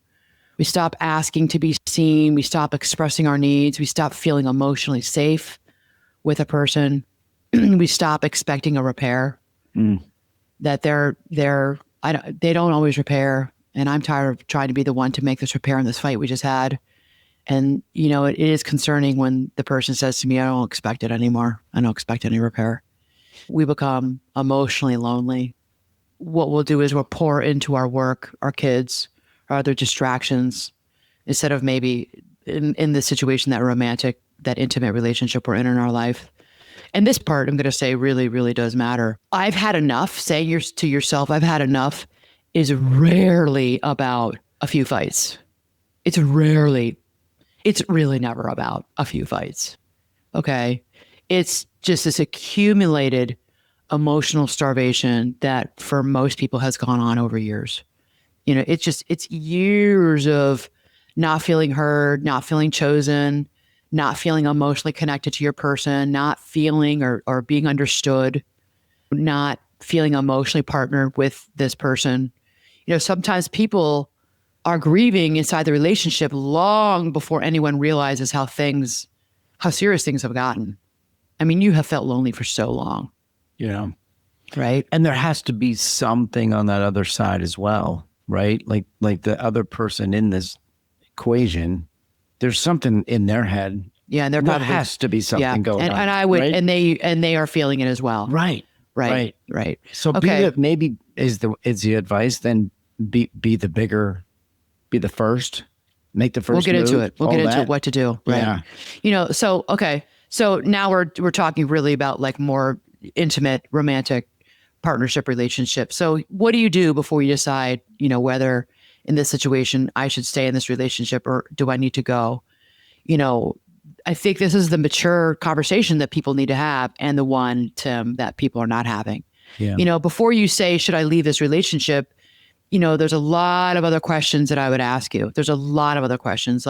We stop asking to be seen. We stop expressing our needs. We stop feeling emotionally safe with a person. We stop expecting a repair. That they don't always repair. And I'm tired of trying to be the one to make this repair in this fight we just had. And, it is concerning when the person says to me, I don't expect it anymore. I don't expect any repair. We become emotionally lonely. What we'll do is we'll pour into our work, our kids, our other distractions, instead of maybe in the situation, that romantic, that intimate relationship we're in our life. And this part, I'm going to say, really, really does matter. I've had enough. Saying to yourself, I've had enough, is rarely about a few fights. It's really never about a few fights. Okay. it's just this accumulated emotional starvation that for most people has gone on over years. It's years of not feeling heard, not feeling chosen, not feeling emotionally connected to your person, not feeling or being understood, not feeling emotionally partnered with this person. Sometimes people are grieving inside the relationship long before anyone realizes how serious things have gotten. I mean, you have felt lonely for so long. Yeah. Right. And there has to be something on that other side as well, right? Like the other person in this equation, there's something in their head. Yeah. And there probably has to be something going on. And I would, right? and they are feeling it as well. Right. Right. So Okay. maybe is the advice then be the first, make the first We'll get move, into it. We'll get into what to do. Right. Yeah. So now we're talking really about like more intimate, romantic partnership relationship. So what do you do before you decide, whether in this situation I should stay in this relationship or do I need to go? I think this is the mature conversation that people need to have, and the one, Tim, that people are not having. Yeah. Before you say, should I leave this relationship? There's a lot of other questions that I would ask you. There's a lot of other questions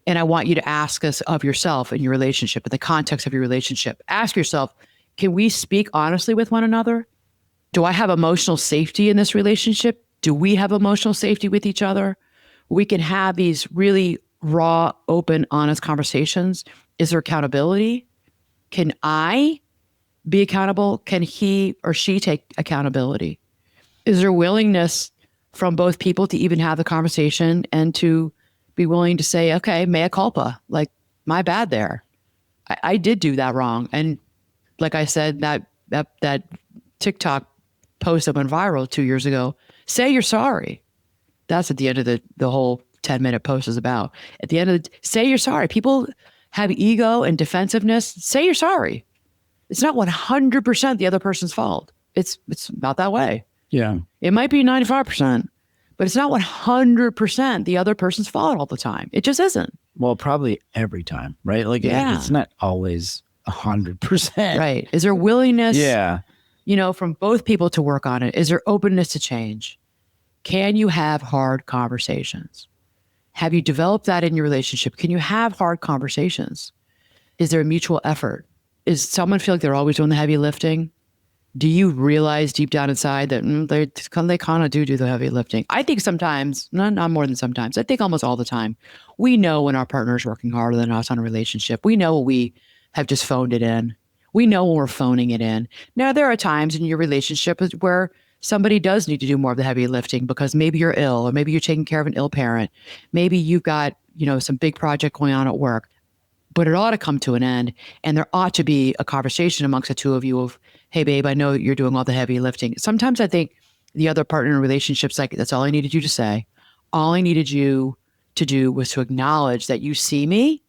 and I want you to ask us of yourself in your relationship, in the context of your relationship. Ask yourself, can we speak honestly with one another? Do I have emotional safety in this relationship? Do we have emotional safety with each other? We can have these really raw, open, honest conversations. Is there accountability? Can I be accountable? Can he or she take accountability? Is there willingness from both people to even have the conversation and to be willing to say, okay, mea culpa, like my bad there. I did do that wrong. And like I said, that TikTok post that went viral 2 years ago, say you're sorry. That's at the end of the whole 10-minute post is about. At the end of say you're sorry. People have ego and defensiveness. Say you're sorry. It's not 100% the other person's fault. It's not that way. Yeah. It might be 95%, but it's not 100% the other person's fault all the time. It just isn't. Well, probably every time, right? Like it's not always 100%. Right. Is there willingness, Yeah. from both people to work on it? Is there openness to change? Can you have hard conversations? Have you developed that in your relationship? Can you have hard conversations? Is there a mutual effort? Is someone feel like they're always doing the heavy lifting? Do you realize deep down inside that they kind of do the heavy lifting? I think sometimes, not more than sometimes, I think almost all the time, we know when our partner is working harder than us on a relationship. We know when we have just phoned it in. We know when we're phoning it in. Now, there are times in your relationship where somebody does need to do more of the heavy lifting because maybe you're ill, or maybe you're taking care of an ill parent. Maybe you've got, some big project going on at work. But it ought to come to an end. And there ought to be a conversation amongst the two of you of, hey, babe, I know you're doing all the heavy lifting. Sometimes I think the other partner in relationships, like, that's all I needed you to say. All I needed you to do was to acknowledge that you see me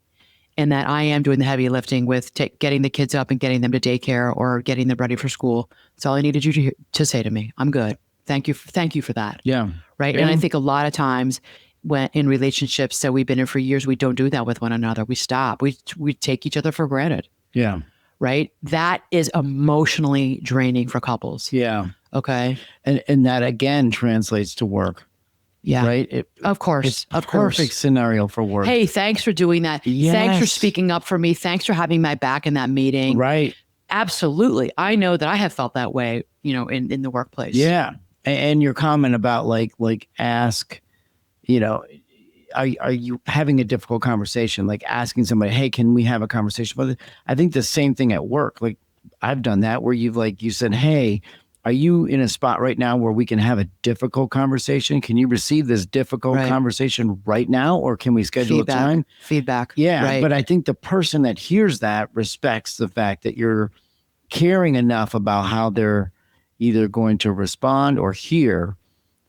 and that I am doing the heavy lifting with getting the kids up and getting them to daycare or getting them ready for school. That's all I needed you to say to me. I'm good. Thank you for that. Yeah. Right. Yeah. And I think a lot of times when in relationships that we've been in for years, we don't do that with one another. We stop. We take each other for granted. Yeah. Right. That is emotionally draining for couples. Yeah. Okay. And that again translates to work. Yeah. Right. Of course. It's a perfect scenario for work. Hey, thanks for doing that. Yes. Thanks for speaking up for me. Thanks for having my back in that meeting. Right. Absolutely. I know that I have felt that way, in the workplace. Yeah. And your comment about like ask, are you having a difficult conversation? Like asking somebody, hey, can we have a conversation about it? I think the same thing at work. Like I've done that where you said, hey, are you in a spot right now where we can have a difficult conversation? Can you receive this difficult conversation right now? Or can we schedule a time? Feedback. Yeah. Right. But I think the person that hears that respects the fact that you're caring enough about how they're either going to respond or hear,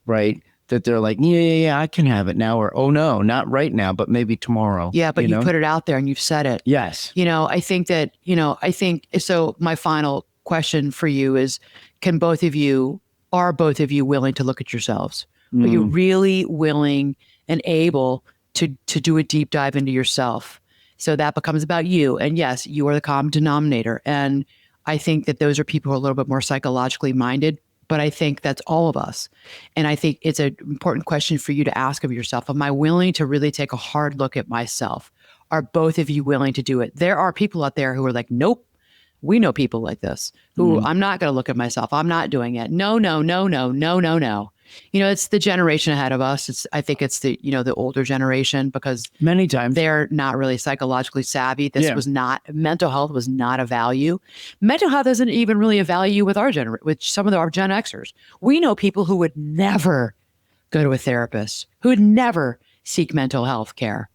right? That they're like, yeah, I can have it now. Or, oh no, not right now, but maybe tomorrow. Yeah, but you put it out there and you've said it. Yes. I think that, so my final question for you is, are both of you willing to look at yourselves? Are you really willing and able to do a deep dive into yourself? So that becomes about you. And yes, you are the common denominator. And I think that those are people who are a little bit more psychologically minded, but I think that's all of us. And I think it's an important question for you to ask of yourself. Am I willing to really take a hard look at myself? Are both of you willing to do it? There are people out there who are like, nope. We know people like this who I'm not going to look at myself. I'm not doing it. No, no, no, no, no, no, no. It's the generation ahead of us. I think it's the older generation, because many times they're not really psychologically savvy. Mental health was not a value. Mental health isn't even really a value with with some of our Gen Xers. We know people who would never go to a therapist, who would never seek mental health care.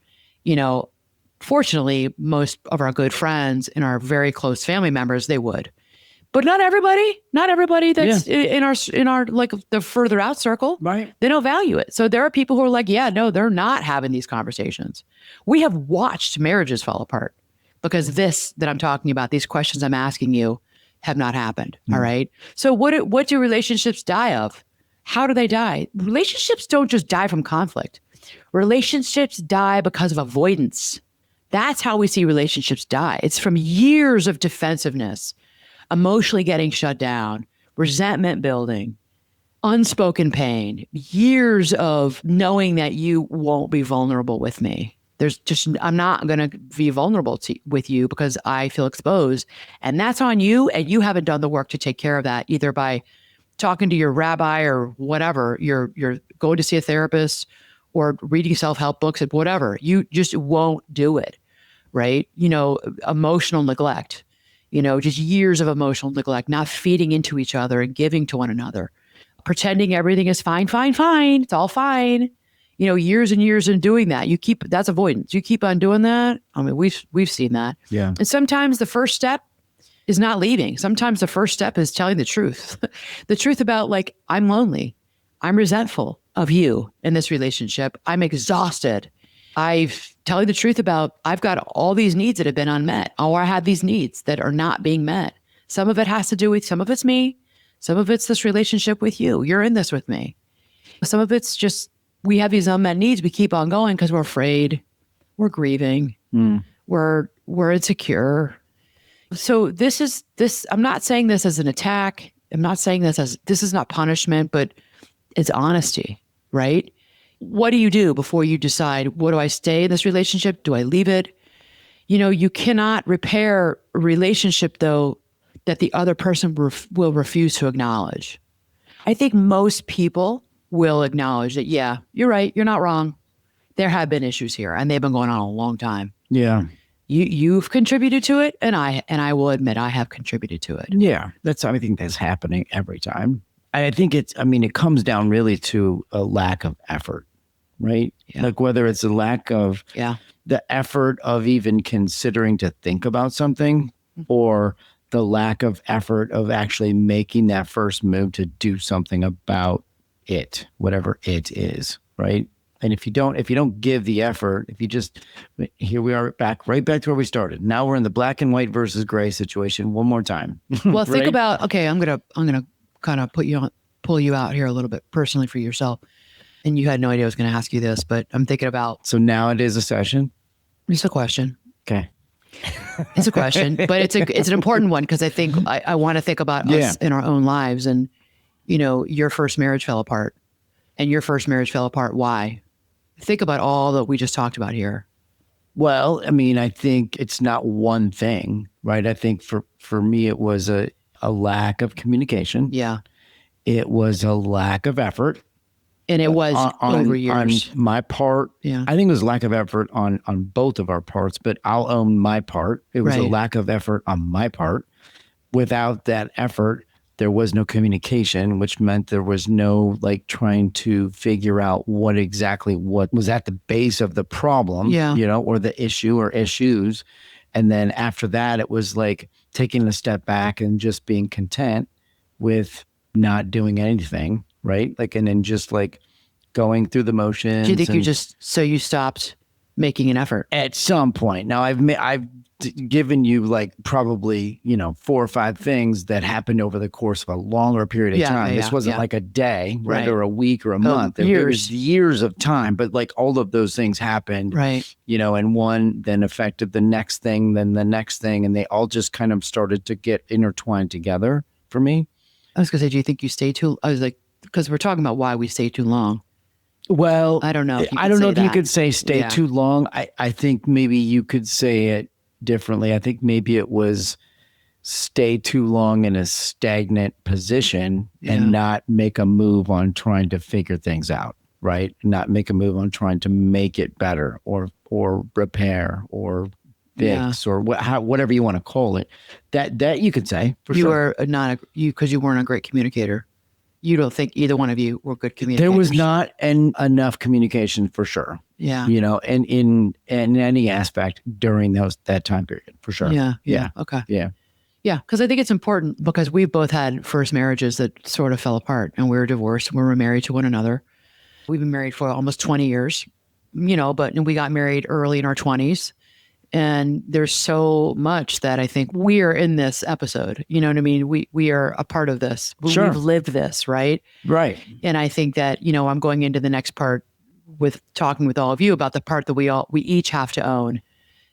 Fortunately, most of our good friends and our very close family members, they would. But not everybody that's in our like the further out circle, right? They don't value it. So there are people who are like, yeah, no, they're not having these conversations. We have watched marriages fall apart because this that I'm talking about, these questions I'm asking you, have not happened. All right. So what do relationships die of? How do they die? Relationships don't just die from conflict. Relationships die because of avoidance. That's how we see relationships die. It's from years of defensiveness, emotionally getting shut down, resentment building, unspoken pain, years of knowing that you won't be vulnerable with me. I'm not going to be vulnerable with you because I feel exposed. And that's on you. And you haven't done the work to take care of that, either by talking to your rabbi or whatever, you're going to see a therapist or reading self-help books and whatever. You just won't do it, right? Emotional neglect, just years of emotional neglect, not feeding into each other and giving to one another, pretending everything is fine, fine, fine. It's all fine. Years and years in doing that. That's avoidance. You keep on doing that. I mean, we've seen that. Yeah. And sometimes the first step is not leaving. Sometimes the first step is telling the truth, the truth about like, I'm lonely. I'm resentful of you in this relationship. I'm exhausted. Telling the truth about I've got all these needs that have been unmet, or I have these needs that are not being met. Some of it has to do with, some of it's me. Some of it's this relationship with you. You're in this with me. Some of it's just, we have these unmet needs. We keep on going because we're afraid. We're grieving. We're insecure. So I'm not saying this as an attack. I'm not saying this is not punishment, but it's honesty, right? What do you do before you decide, what do I stay in this relationship? Do I leave it? You cannot repair a relationship, though, that the other person will refuse to acknowledge. I think most people will acknowledge that, yeah, you're right. You're not wrong. There have been issues here and they've been going on a long time. Yeah. You've contributed to it. And I will admit I have contributed to it. Yeah. I think that's happening every time. I think it comes down really to a lack of effort, right? Yeah. Like whether it's a lack of the effort of even considering to think about something, or the lack of effort of actually making that first move to do something about it, whatever it is, right? And if you don't give the effort, if you just, here we are right back to where we started. Now we're in the black and white versus gray situation one more time. Well, right? think about, okay, I'm gonna kind of pull you out here a little bit personally for yourself. And you had no idea I was going to ask you this, but I'm thinking about. So now it is a session. It's a question. Okay. It's a question, but it's an important one, because I think I want to think about us in our own lives. And your first marriage fell apart, and your first marriage fell apart. Why? Think about all that we just talked about here. Well, I think it's not one thing, right? I think for me, it was a lack of communication. Yeah. It was a lack of effort. And it was over years. On my part, I think it was lack of effort on both of our parts, but I'll own my part. It was a lack of effort on my part. Without that effort, there was no communication, which meant there was no like trying to figure out what was at the base of the problem, or the issue or issues. And then after that, it was like taking a step back and just being content with not doing anything. Right. Like, and then just like going through the motions. Do you think you stopped making an effort at some point? Now I've given you like probably, 4 or 5 things that happened over the course of a longer period of time. This wasn't like a day, right? Or a week or a month. It was years of time, but like all of those things happened, right? And one then affected the next thing, then the next thing, and they all just kind of started to get intertwined together for me. I was gonna say, do you think you stay too? I was like, because we're talking about why we stay too long. Well, I don't know. I don't know if you could say stay too long. I think maybe you could say it differently. I think maybe it was stay too long in a stagnant position and not make a move on trying to figure things out, right? Not make a move on trying to make it better or repair or fix or whatever you want to call it. That you could say for sure. You were because you weren't a great communicator. You don't think either one of you were good communicators? There was not enough communication for sure. Yeah. And in any aspect during that time period, for sure. Yeah. Okay. Yeah. Yeah. Because I think it's important because we both had first marriages that sort of fell apart and we were divorced and we were married to one another. We've been married for almost 20 years, but we got married early in our 20s. And there's so much that I think we are in this episode. You know what I mean? We are a part of this. Sure. We've lived this, right? Right. And I think that, I'm going into the next part with talking with all of you about the part that we each have to own,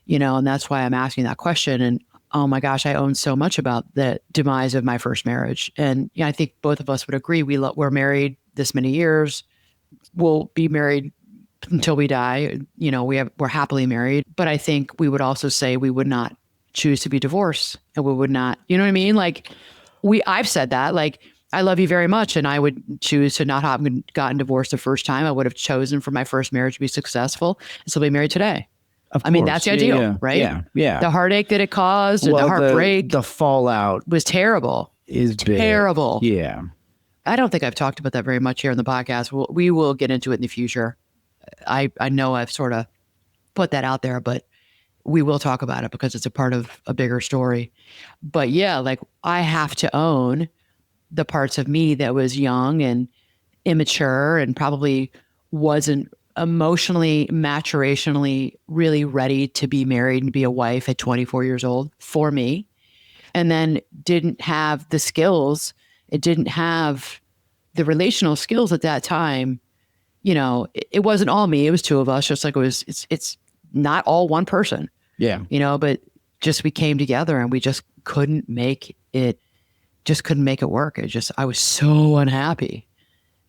and that's why I'm asking that question. And oh my gosh, I own so much about the demise of my first marriage. And I think both of us would agree. We're married this many years. We'll be married until we die. We're happily married. But I think we would also say we would not choose to be divorced, and we would not, you know what I mean? Like I've said that, like, I love you very much, and I would choose to not have gotten divorced the first time. I would have chosen for my first marriage to be successful and still be married today. Of course. That's the ideal, right? Yeah. The heartache that it caused, the heartbreak, the fallout was terrible. Is terrible. Big. Yeah. I don't think I've talked about that very much here in the podcast. We will get into it in the future. I know I've sort of put that out there, but we will talk about it because it's a part of a bigger story. But yeah, like I have to own the parts of me that was young and immature and probably wasn't emotionally, maturationally really ready to be married and be a wife at 24 years old for me. And then didn't have the skills. It didn't have the relational skills at that time. It wasn't all me. It was two of us, just like it's not all one person. Yeah. But just we came together and we just couldn't make it work. I was so unhappy.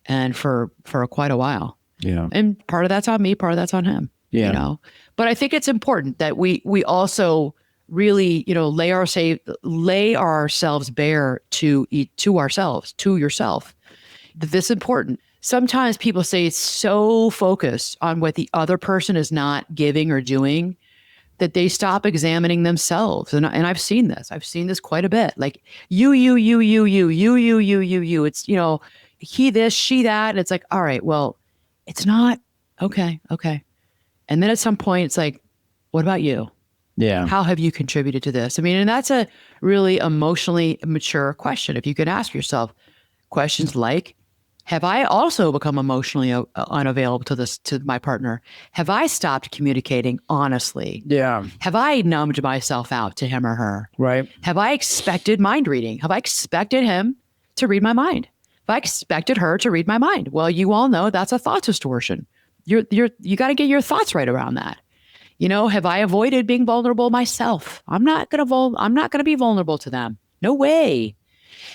And for quite a while. Yeah. And part of that's on me, part of that's on him. Yeah. But I think it's important that we also really, lay ourselves bare to ourselves, to yourself. This is important. Sometimes people say it's so focused on what the other person is not giving or doing that they stop examining themselves. And I've seen this. I've seen this quite a bit. Like you. It's, he this, she that. And it's like, all right, well, it's not. Okay. And then at some point it's like, what about you? Yeah. How have you contributed to this? I mean, and that's a really emotionally mature question. If you can ask yourself questions like, have I also become emotionally unavailable to my partner? Have I stopped communicating honestly? Yeah. Have I numbed myself out to him or her? Right. Have I expected mind reading? Have I expected him to read my mind? Have I expected her to read my mind? Well, you all know that's a thought distortion. You got to get your thoughts right around that. Have I avoided being vulnerable myself? I'm not going to be vulnerable to them. No way.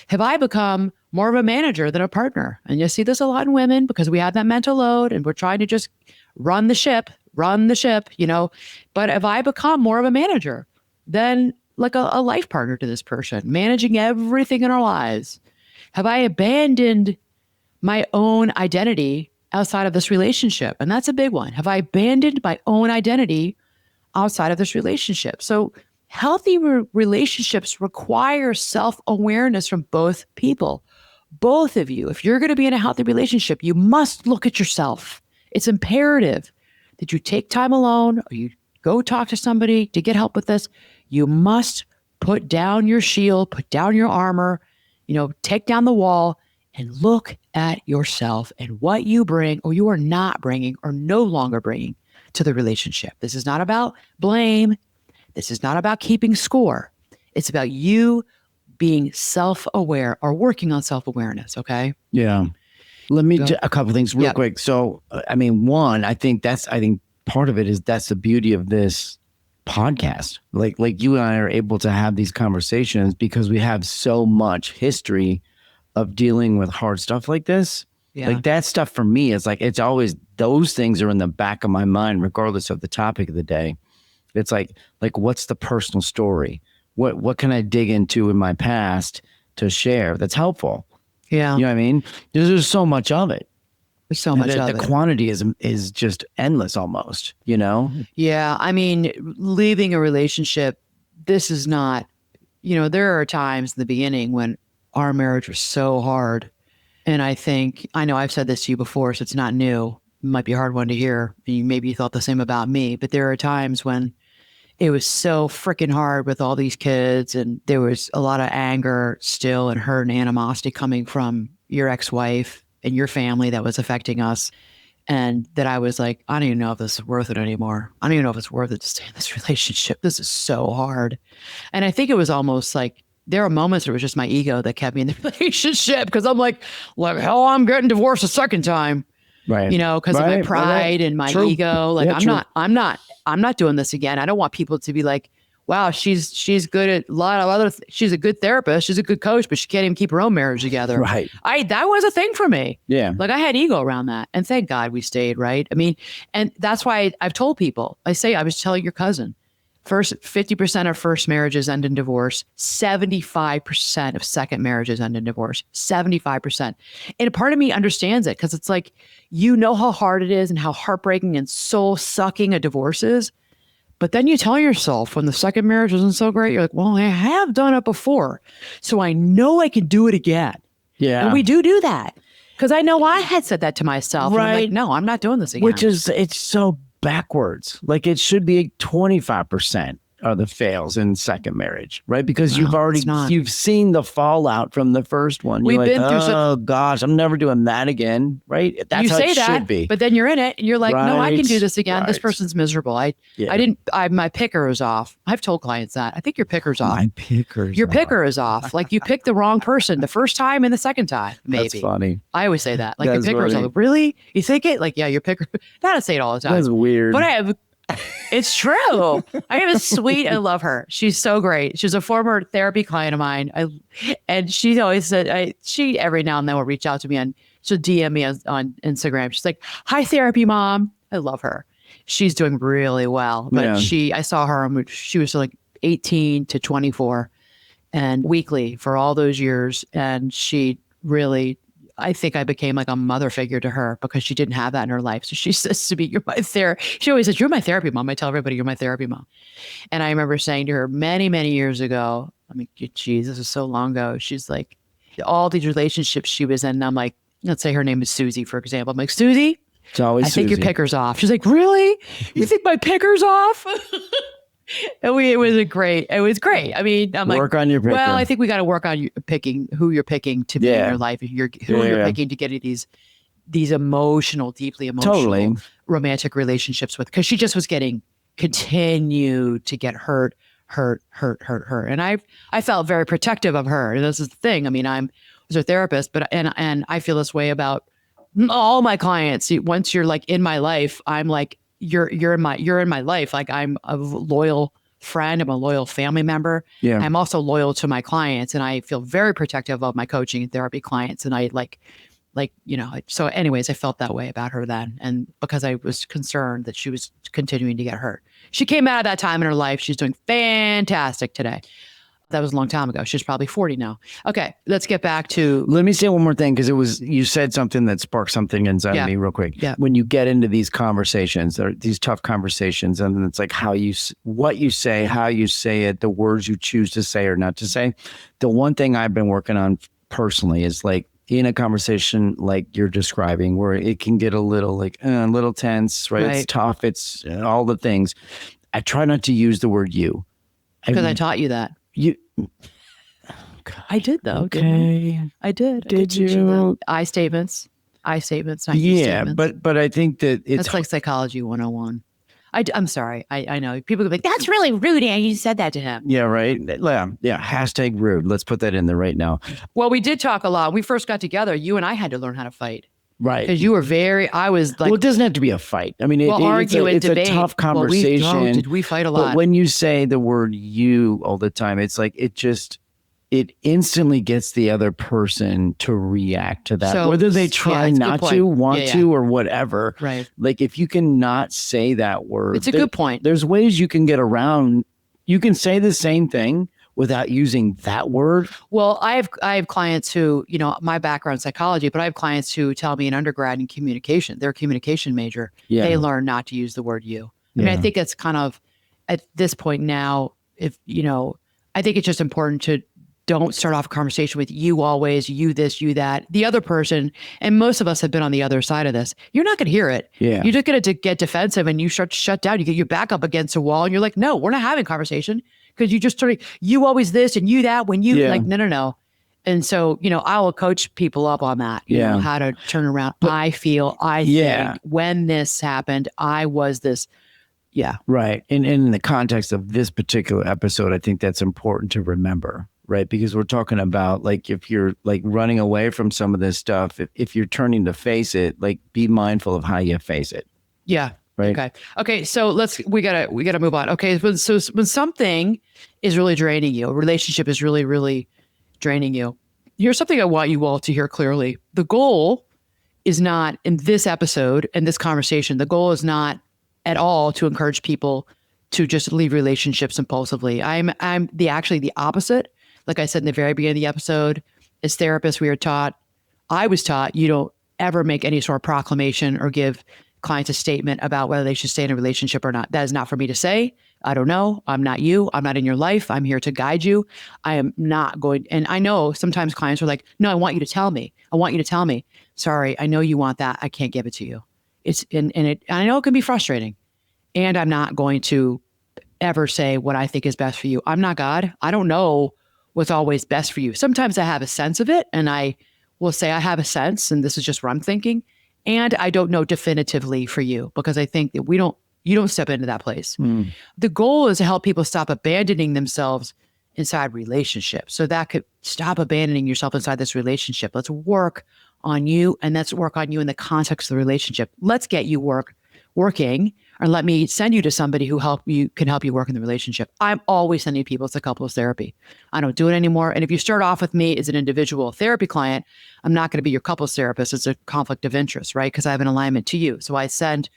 Have I become more of a manager than a partner? And you see this a lot in women because we have that mental load and we're trying to just run the ship, But have I become more of a manager than like a life partner to this person, managing everything in our lives? Have I abandoned my own identity outside of this relationship? And that's a big one. Have I abandoned my own identity outside of this relationship? So healthy relationships require self-awareness from both people. Both of you, if you're going to be in a healthy relationship, you must look at yourself. It's imperative that you take time alone or you go talk to somebody to get help with this. You must put down your shield, put down your armor, take down the wall and look at yourself and what you bring or you are not bringing or no longer bringing to the relationship. This is not about blame. This is not about keeping score. It's about you being self-aware or working on self-awareness. Okay. Yeah. Let me a couple things real quick. So, I mean, one, I think part of it is that's the beauty of this podcast. Like you and I are able to have these conversations because we have so much history of dealing with hard stuff like this. Yeah. Like that stuff for me is like, it's always, those things are in the back of my mind, regardless of the topic of the day. It's like, what's the personal story? What can I dig into in my past to share that's helpful? Yeah. You know what I mean? There's so much of it. There's so much of it. The quantity is just endless almost, you know? Yeah. I mean, leaving a relationship, this is not, there are times in the beginning when our marriage was so hard. And I know I've said this to you before, so it's not new. It might be a hard one to hear. Maybe you thought the same about me, but there are times when it was so freaking hard with all these kids, and there was a lot of anger still and hurt and animosity coming from your ex-wife and your family that was affecting us. And that I was like, I don't even know if this is worth it anymore. I don't even know if it's worth it to stay in this relationship. This is so hard. And I think it was almost like there were moments where it was just my ego that kept me in the relationship because I'm like hell, I'm getting divorced a second time. Right. Because of my pride and my ego. Like I'm not doing this again. I don't want people to be like, wow, she's good at a lot of other, she's a good therapist. She's a good coach, but she can't even keep her own marriage together. Right. That was a thing for me. Yeah. Like I had ego around that. And thank God we stayed, right? I mean, and that's why I've told people, I was telling your cousin, 50% of first marriages end in divorce. 75% of second marriages end in divorce. 75%. And a part of me understands it because it's like, how hard it is and how heartbreaking and soul sucking a divorce is. But then you tell yourself when the second marriage wasn't so great, you're like, well, I have done it before. So I know I can do it again. Yeah. And we do that. Because I know I had said that to myself. Right. And I'm like, no, I'm not doing this again. It's so backwards. Like it should be 25% of the fails in second marriage, right? Because you've seen the fallout from the first one. You're like, oh gosh, I'm never doing that again, right? That's how it should be. But then you're in it and you're like, no, I can do this again. Right. This person's miserable. My picker is off. I've told clients that. I think your picker's off. Your picker is off. Like you picked the wrong person the first time and the second time, maybe. That's funny. I always say that. Like your picker is off. Really? You think it? Like, yeah, your picker. Not to say it all the time. That's weird. But it's true. I I love her. She's so great. She's a former therapy client of mine. And she always said, she every now and then will reach out to me and she'll DM me on Instagram. She's like, hi, therapy mom. I love her. She's doing really well. But I saw her, she was like 18 to 24 and weekly for all those years. And she really, I think I became like a mother figure to her because she didn't have that in her life. So she says to me, she always says, you're my therapy mom. I tell everybody you're my therapy mom. And I remember saying to her many, many years ago, I mean, geez, this is so long ago. She's like, all these relationships she was in. And I'm like, let's say her name is Susie, for example. I'm like, Susie, it's always I think your picker's off. She's like, really? You think my picker's off? And it was great. I mean, I'm work on your picker. Well, I think we got to work on who you're picking to be in your life. Who you're picking to get into these deeply emotional, romantic relationships with, because she just was continued to get hurt. And I felt very protective of her. And this is the thing. I mean, I was her therapist, but and I feel this way about all my clients. Once you're like in my life, I'm like, you're in my life. Like I'm a loyal friend. I'm a loyal family member. Yeah. I'm also loyal to my clients, and I feel very protective of my coaching and therapy clients. And I so anyways, I felt that way about her then. And because I was concerned that she was continuing to get hurt. She came out of that time in her life. She's doing fantastic today. That was a long time ago. She's probably 40 now. Okay, let's get back to... Let me say one more thing, because you said something that sparked something inside of me real quick. Yeah. When you get into these conversations, these tough conversations, and it's like what you say, how you say it, the words you choose to say or not to say. The one thing I've been working on personally is like in a conversation like you're describing, where it can get a little tense, right? It's tough. It's all the things. I try not to use the word you. Because I taught you that. I did though. Okay. I did. Did you? I statements, not you statements. But I think that that's like psychology 101. I'm sorry. I know people go like, that's really rude. And you said that to him. Yeah, right. Yeah. Hashtag rude. Let's put that in there right now. Well, we did talk a lot. When we first got together, you and I had to learn how to fight. Right. Because you were I was like. Well, it doesn't have to be a fight. I mean, argue and it's debate. a tough conversation. Did we fight a lot? But when you say the word you all the time, it's like it instantly gets the other person to react to that, whether they try not to, want to, or whatever. Right. Like if you cannot say that word, it's a good point. There's ways you can get around. You can say the same thing without using that word. Well, I have clients who, my background is psychology, but I have clients who tell me in undergrad in communication, they're a communication major. Yeah. They learn not to use the word you. I mean, I think it's kind of at this point now, I think it's just important to don't start off a conversation with you always, you this, you that. The other person, and most of us have been on the other side of this, you're not going to hear it. Yeah. You're just going to get defensive and you start to shut down. You get your back up against a wall and you're like, no, we're not having a conversation because you just started, you always this and you that when you like, no. And so, I will coach people up on that, you know, how to turn around. But, I think when this happened, I was this. Yeah. Right. And in the context of this particular episode, I think that's important to remember. Right. Because we're talking about like if you're like running away from some of this stuff, if you're turning to face it, like be mindful of how you face it. Yeah. Right. Okay. So we gotta move on. Okay. So when something is really draining you, a relationship is really, really draining you, here's something I want you all to hear clearly. The goal is not in this episode and this conversation. The goal is not at all to encourage people to just leave relationships impulsively. I'm actually the opposite. Like I said in the very beginning of the episode, as therapists, I was taught you don't ever make any sort of proclamation or give clients a statement about whether they should stay in a relationship or not. That is not for me to say. I don't know. I'm not you. I'm not in your life. I'm here to guide you. I am not going. And I know sometimes clients are like, no, I want you to tell me. I want you to tell me. Sorry, I know you want that. I can't give it to you. I know it can be frustrating. And I'm not going to ever say what I think is best for you. I'm not God. I don't know what's always best for you. Sometimes I have a sense of it and I will say I have a sense and this is just what I'm thinking. And I don't know definitively for you because I think that you don't step into that place. The goal is to help people stop abandoning themselves inside relationships. So that could stop abandoning yourself inside this relationship. Let's work on you and let's work on you in the context of the relationship. Let's get you working, or let me send you to somebody who can help you work in the relationship. I'm always sending people to couples therapy. I don't do it anymore. And if you start off with me as an individual therapy client, I'm not going to be your couples therapist. It's a conflict of interest, right? Because I have an alignment to you. So I send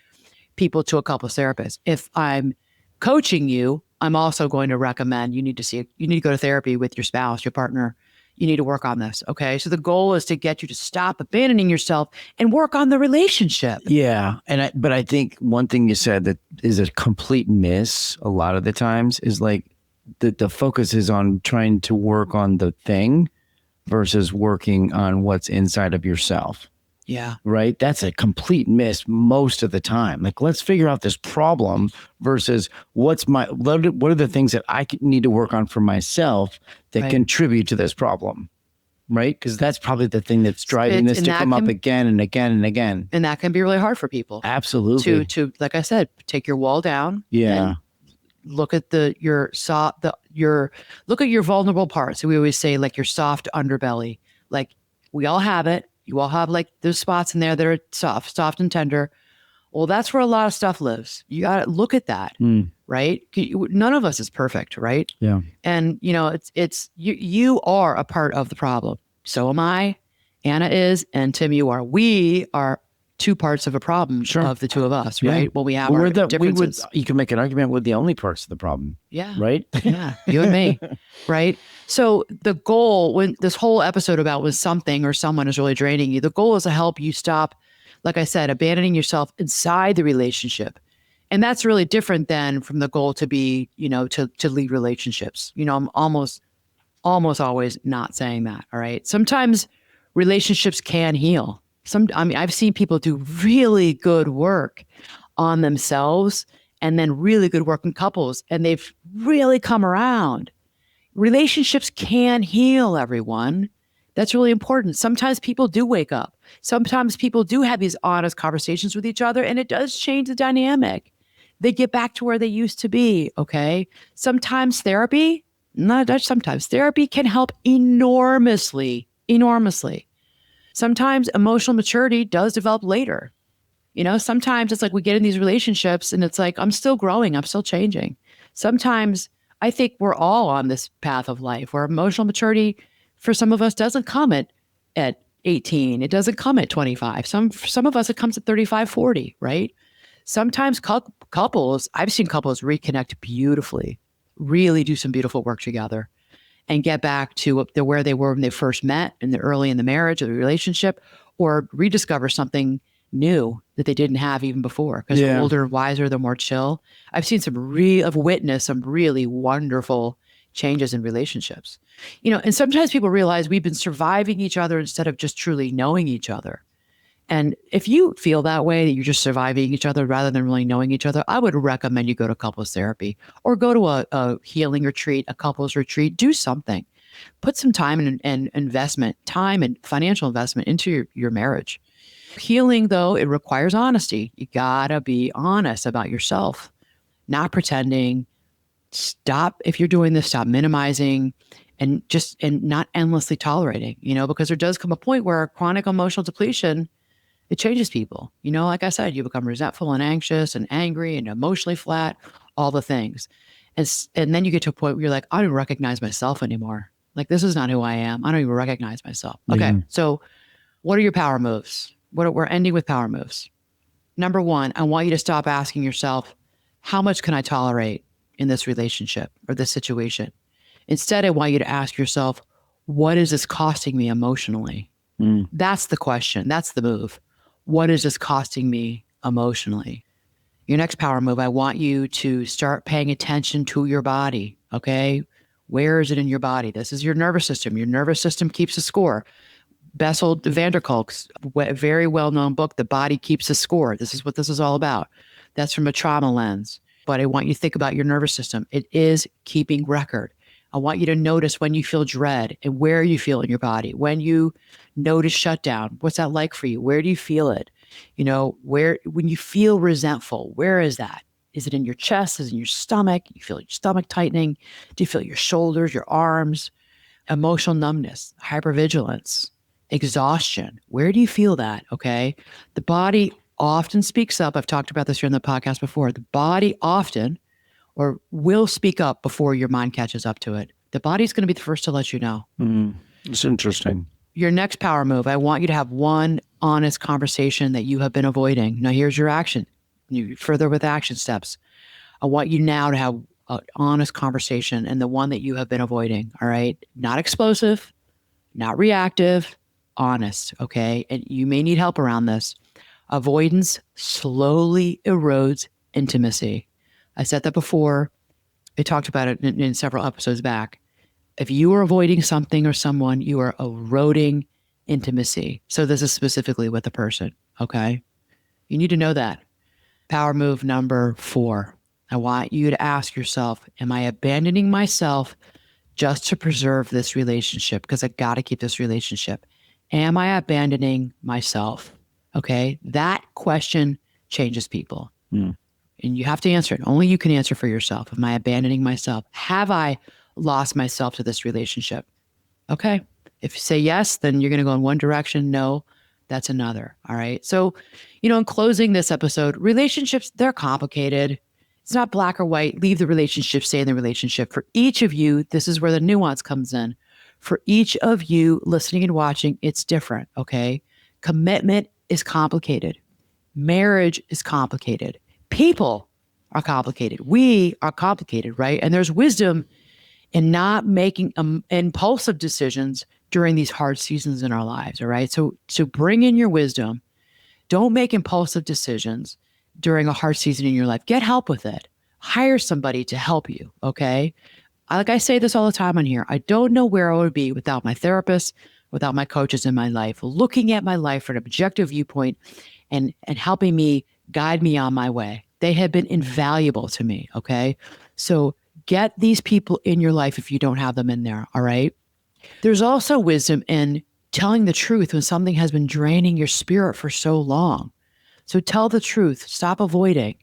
people to a couples therapist. If I'm coaching you, I'm also going to recommend you need to go to therapy with your spouse, your partner. You need to work on this. Okay. So the goal is to get you to stop abandoning yourself and work on the relationship. Yeah. But I think one thing you said that is a complete miss a lot of the times is like the focus is on trying to work on the thing versus working on what's inside of yourself. Yeah. Right. That's a complete miss most of the time. Like, let's figure out this problem versus what are the things that I need to work on for myself that contribute to this problem. Right. Because that's probably the thing that's driving this to come up again and again and again. And that can be really hard for people. Absolutely. To like I said, take your wall down. Yeah. Look at your vulnerable parts. So we always say like your soft underbelly. Like we all have it. You all have like those spots in there that are soft and tender. Well, that's where a lot of stuff lives. You got to look at that, right? None of us is perfect, right? Yeah. And it's you are a part of the problem. So am I. Anna is, and Tim, you are. We are two parts of a problem of the two of us, right? Well, we have our differences. You can make an argument we're the only parts of the problem. Yeah. Right? Yeah. You and me. Right? So the goal when this whole episode about when something or someone is really draining you, the goal is to help you stop, like I said, abandoning yourself inside the relationship. And that's really different than from the goal to be, to lead relationships. I'm almost always not saying that. All right. Sometimes relationships can heal. I've seen people do really good work on themselves and then really good work in couples, and they've really come around. Relationships can heal, everyone. That's really important. Sometimes people do wake up. Sometimes people do have these honest conversations with each other, and it does change the dynamic. they get back to where they used to be. Okay. Sometimes therapy, not sometimes, therapy can help enormously, enormously. Sometimes emotional maturity does develop later. Sometimes it's like we get in these relationships and it's like, I'm still growing, I'm still changing. Sometimes I think we're all on this path of life where emotional maturity for some of us doesn't come at 18. It doesn't come at 25. For some of us, it comes at 35, 40, right? Sometimes couples, I've seen couples reconnect beautifully, really do some beautiful work together and get back to where they were when they first met early in the marriage or the relationship, or rediscover something new that they didn't have even before because they're older, wiser, they're more chill. I've seen I've witnessed some really wonderful changes in relationships. And sometimes people realize we've been surviving each other instead of just truly knowing each other. And if you feel that way, that you're just surviving each other rather than really knowing each other, I would recommend you go to couples therapy or go to a healing retreat, a couples retreat, do something. Put some time and investment, time and financial investment into your marriage. Healing, though, it requires honesty. You gotta be honest about yourself, not pretending. Stop, if you're doing this, stop minimizing and not endlessly tolerating, because there does come a point where chronic emotional depletion, it changes people. Like I said, you become resentful and anxious and angry and emotionally flat, all the things. And then you get to a point where you're like, I don't even recognize myself anymore. Like, this is not who I am. I don't even recognize myself. Okay. So what are your power moves? We're ending with power moves. Number one, I want you to stop asking yourself, how much can I tolerate in this relationship or this situation? Instead, I want you to ask yourself, what is this costing me emotionally? That's the question. That's the move. What is this costing me emotionally? Your next power move, I want you to start paying attention to your body. Okay. Where is it in your body? This is your nervous system. Your nervous system keeps a score. Bessel van der Kolk's very well-known book, The Body Keeps a Score. This is what this is all about. That's from a trauma lens. But I want you to think about your nervous system. It is keeping record. I want you to notice when you feel dread and where you feel in your body. When you notice shutdown, what's that like for you? Where do you feel it? When you feel resentful, where is that? Is it in your chest? Is it in your stomach? You feel your stomach tightening? Do you feel your shoulders, your arms? Emotional numbness, hypervigilance, exhaustion. Where do you feel that? Okay. The body often speaks up. I've talked about this here in the podcast before. The body often or will speak up before your mind catches up to it. The body's going to be the first to let you know. It's interesting. Your next power move, I want you to have one honest conversation that you have been avoiding. Now, here's your action. You further with action steps. I want you now to have an honest conversation and the one that you have been avoiding. All right. Not explosive, not reactive, honest. Okay. And you may need help around this. Avoidance slowly erodes intimacy. I said that before. I talked about it in several episodes back. If you are avoiding something or someone, you are eroding intimacy. So this is specifically with the person. Okay. You need to know that. Power move number 4. I want you to ask yourself, am I abandoning myself just to preserve this relationship? Because I got to keep this relationship. Am I abandoning myself? Okay. That question changes people. And you have to answer it. Only you can answer for yourself. Am I abandoning myself? Have I lost myself to this relationship? Okay. If you say yes, then you're going to go in one direction. No, that's another. All right. So, in closing this episode, relationships, they're complicated. It's not black or white. Leave the relationship, stay in the relationship. For each of you, this is where the nuance comes in. For each of you listening and watching, it's different. Okay. Commitment is complicated. Marriage is complicated. People are complicated. We are complicated, right? And there's wisdom in not making impulsive decisions during these hard seasons in our lives, all right? So bring in your wisdom. Don't make impulsive decisions during a hard season in your life. Get help with it. Hire somebody to help you, okay? Like I say this all the time on here, I don't know where I would be without my therapist, without my coaches in my life, looking at my life from an objective viewpoint and helping me guide me on my way. They have been invaluable to me, okay? So get these people in your life if you don't have them in there, all right? There's also wisdom in telling the truth when something has been draining your spirit for so long. So tell the truth. Stop avoiding.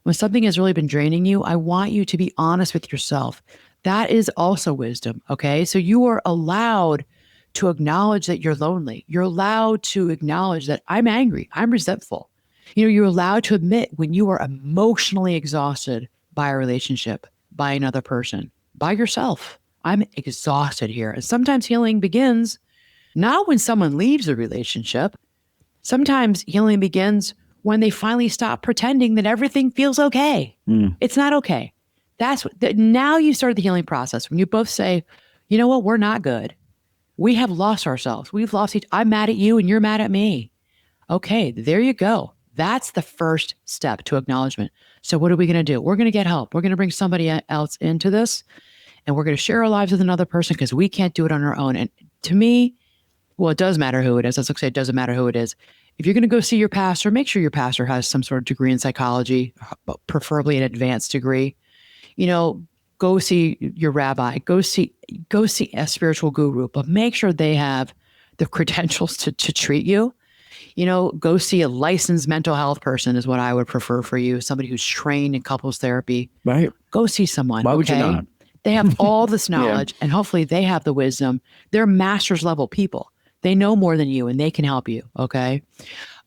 When something has really been draining you, I want you to be honest with yourself. That is also wisdom. Okay. So you are allowed to acknowledge that you're lonely. You're allowed to acknowledge that I'm angry, I'm resentful. You're allowed to admit when you are emotionally exhausted by a relationship, by another person, by yourself. I'm exhausted here. And sometimes healing begins not when someone leaves a relationship. Sometimes healing begins when they finally stop pretending that everything feels okay. It's not okay. Now you started the healing process when you both say, you know what, we're not good. We have lost ourselves. We've lost I'm mad at you and you're mad at me. Okay, there you go. That's the first step to acknowledgement. So what are we going to do? We're going to get help. We're going to bring somebody else into this, and we're going to share our lives with another person because we can't do it on our own. And to me, well, it does matter who it is. As I say, it doesn't matter who it is. If you're going to go see your pastor, make sure your pastor has some sort of degree in psychology, preferably an advanced degree. Go see your rabbi, go see a spiritual guru, but make sure they have the credentials to treat you. Go see a licensed mental health person is what I would prefer for you. Somebody who's trained in couples therapy. Right. Go see someone. Why would you not? They have all this knowledge and hopefully they have the wisdom. They're master's level people. They know more than you and they can help you. Okay.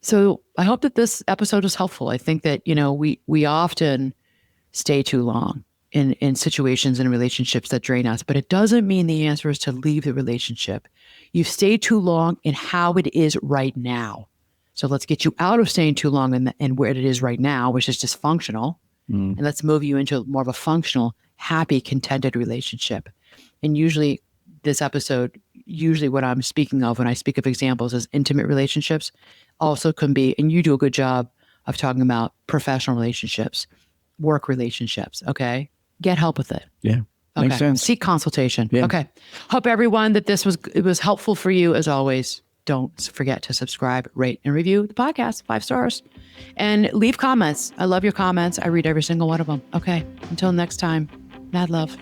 So I hope that this episode was helpful. I think that, we often stay too long in situations and relationships that drain us, but it doesn't mean the answer is to leave the relationship. You've stayed too long in how it is right now. So let's get you out of staying too long and where it is right now, which is dysfunctional. And let's move you into more of a functional, happy, contented relationship. And usually what I'm speaking of when I speak of examples is intimate relationships also can be, and you do a good job of talking about professional relationships, work relationships. Okay. Get help with it. Yeah. Okay. Makes sense. Seek consultation. Yeah. Okay. Hope everyone that it was helpful for you. As always, don't forget to subscribe, rate, and review the podcast 5 stars and leave comments. I love your comments. I read every single one of them. Okay. Until next time, mad love.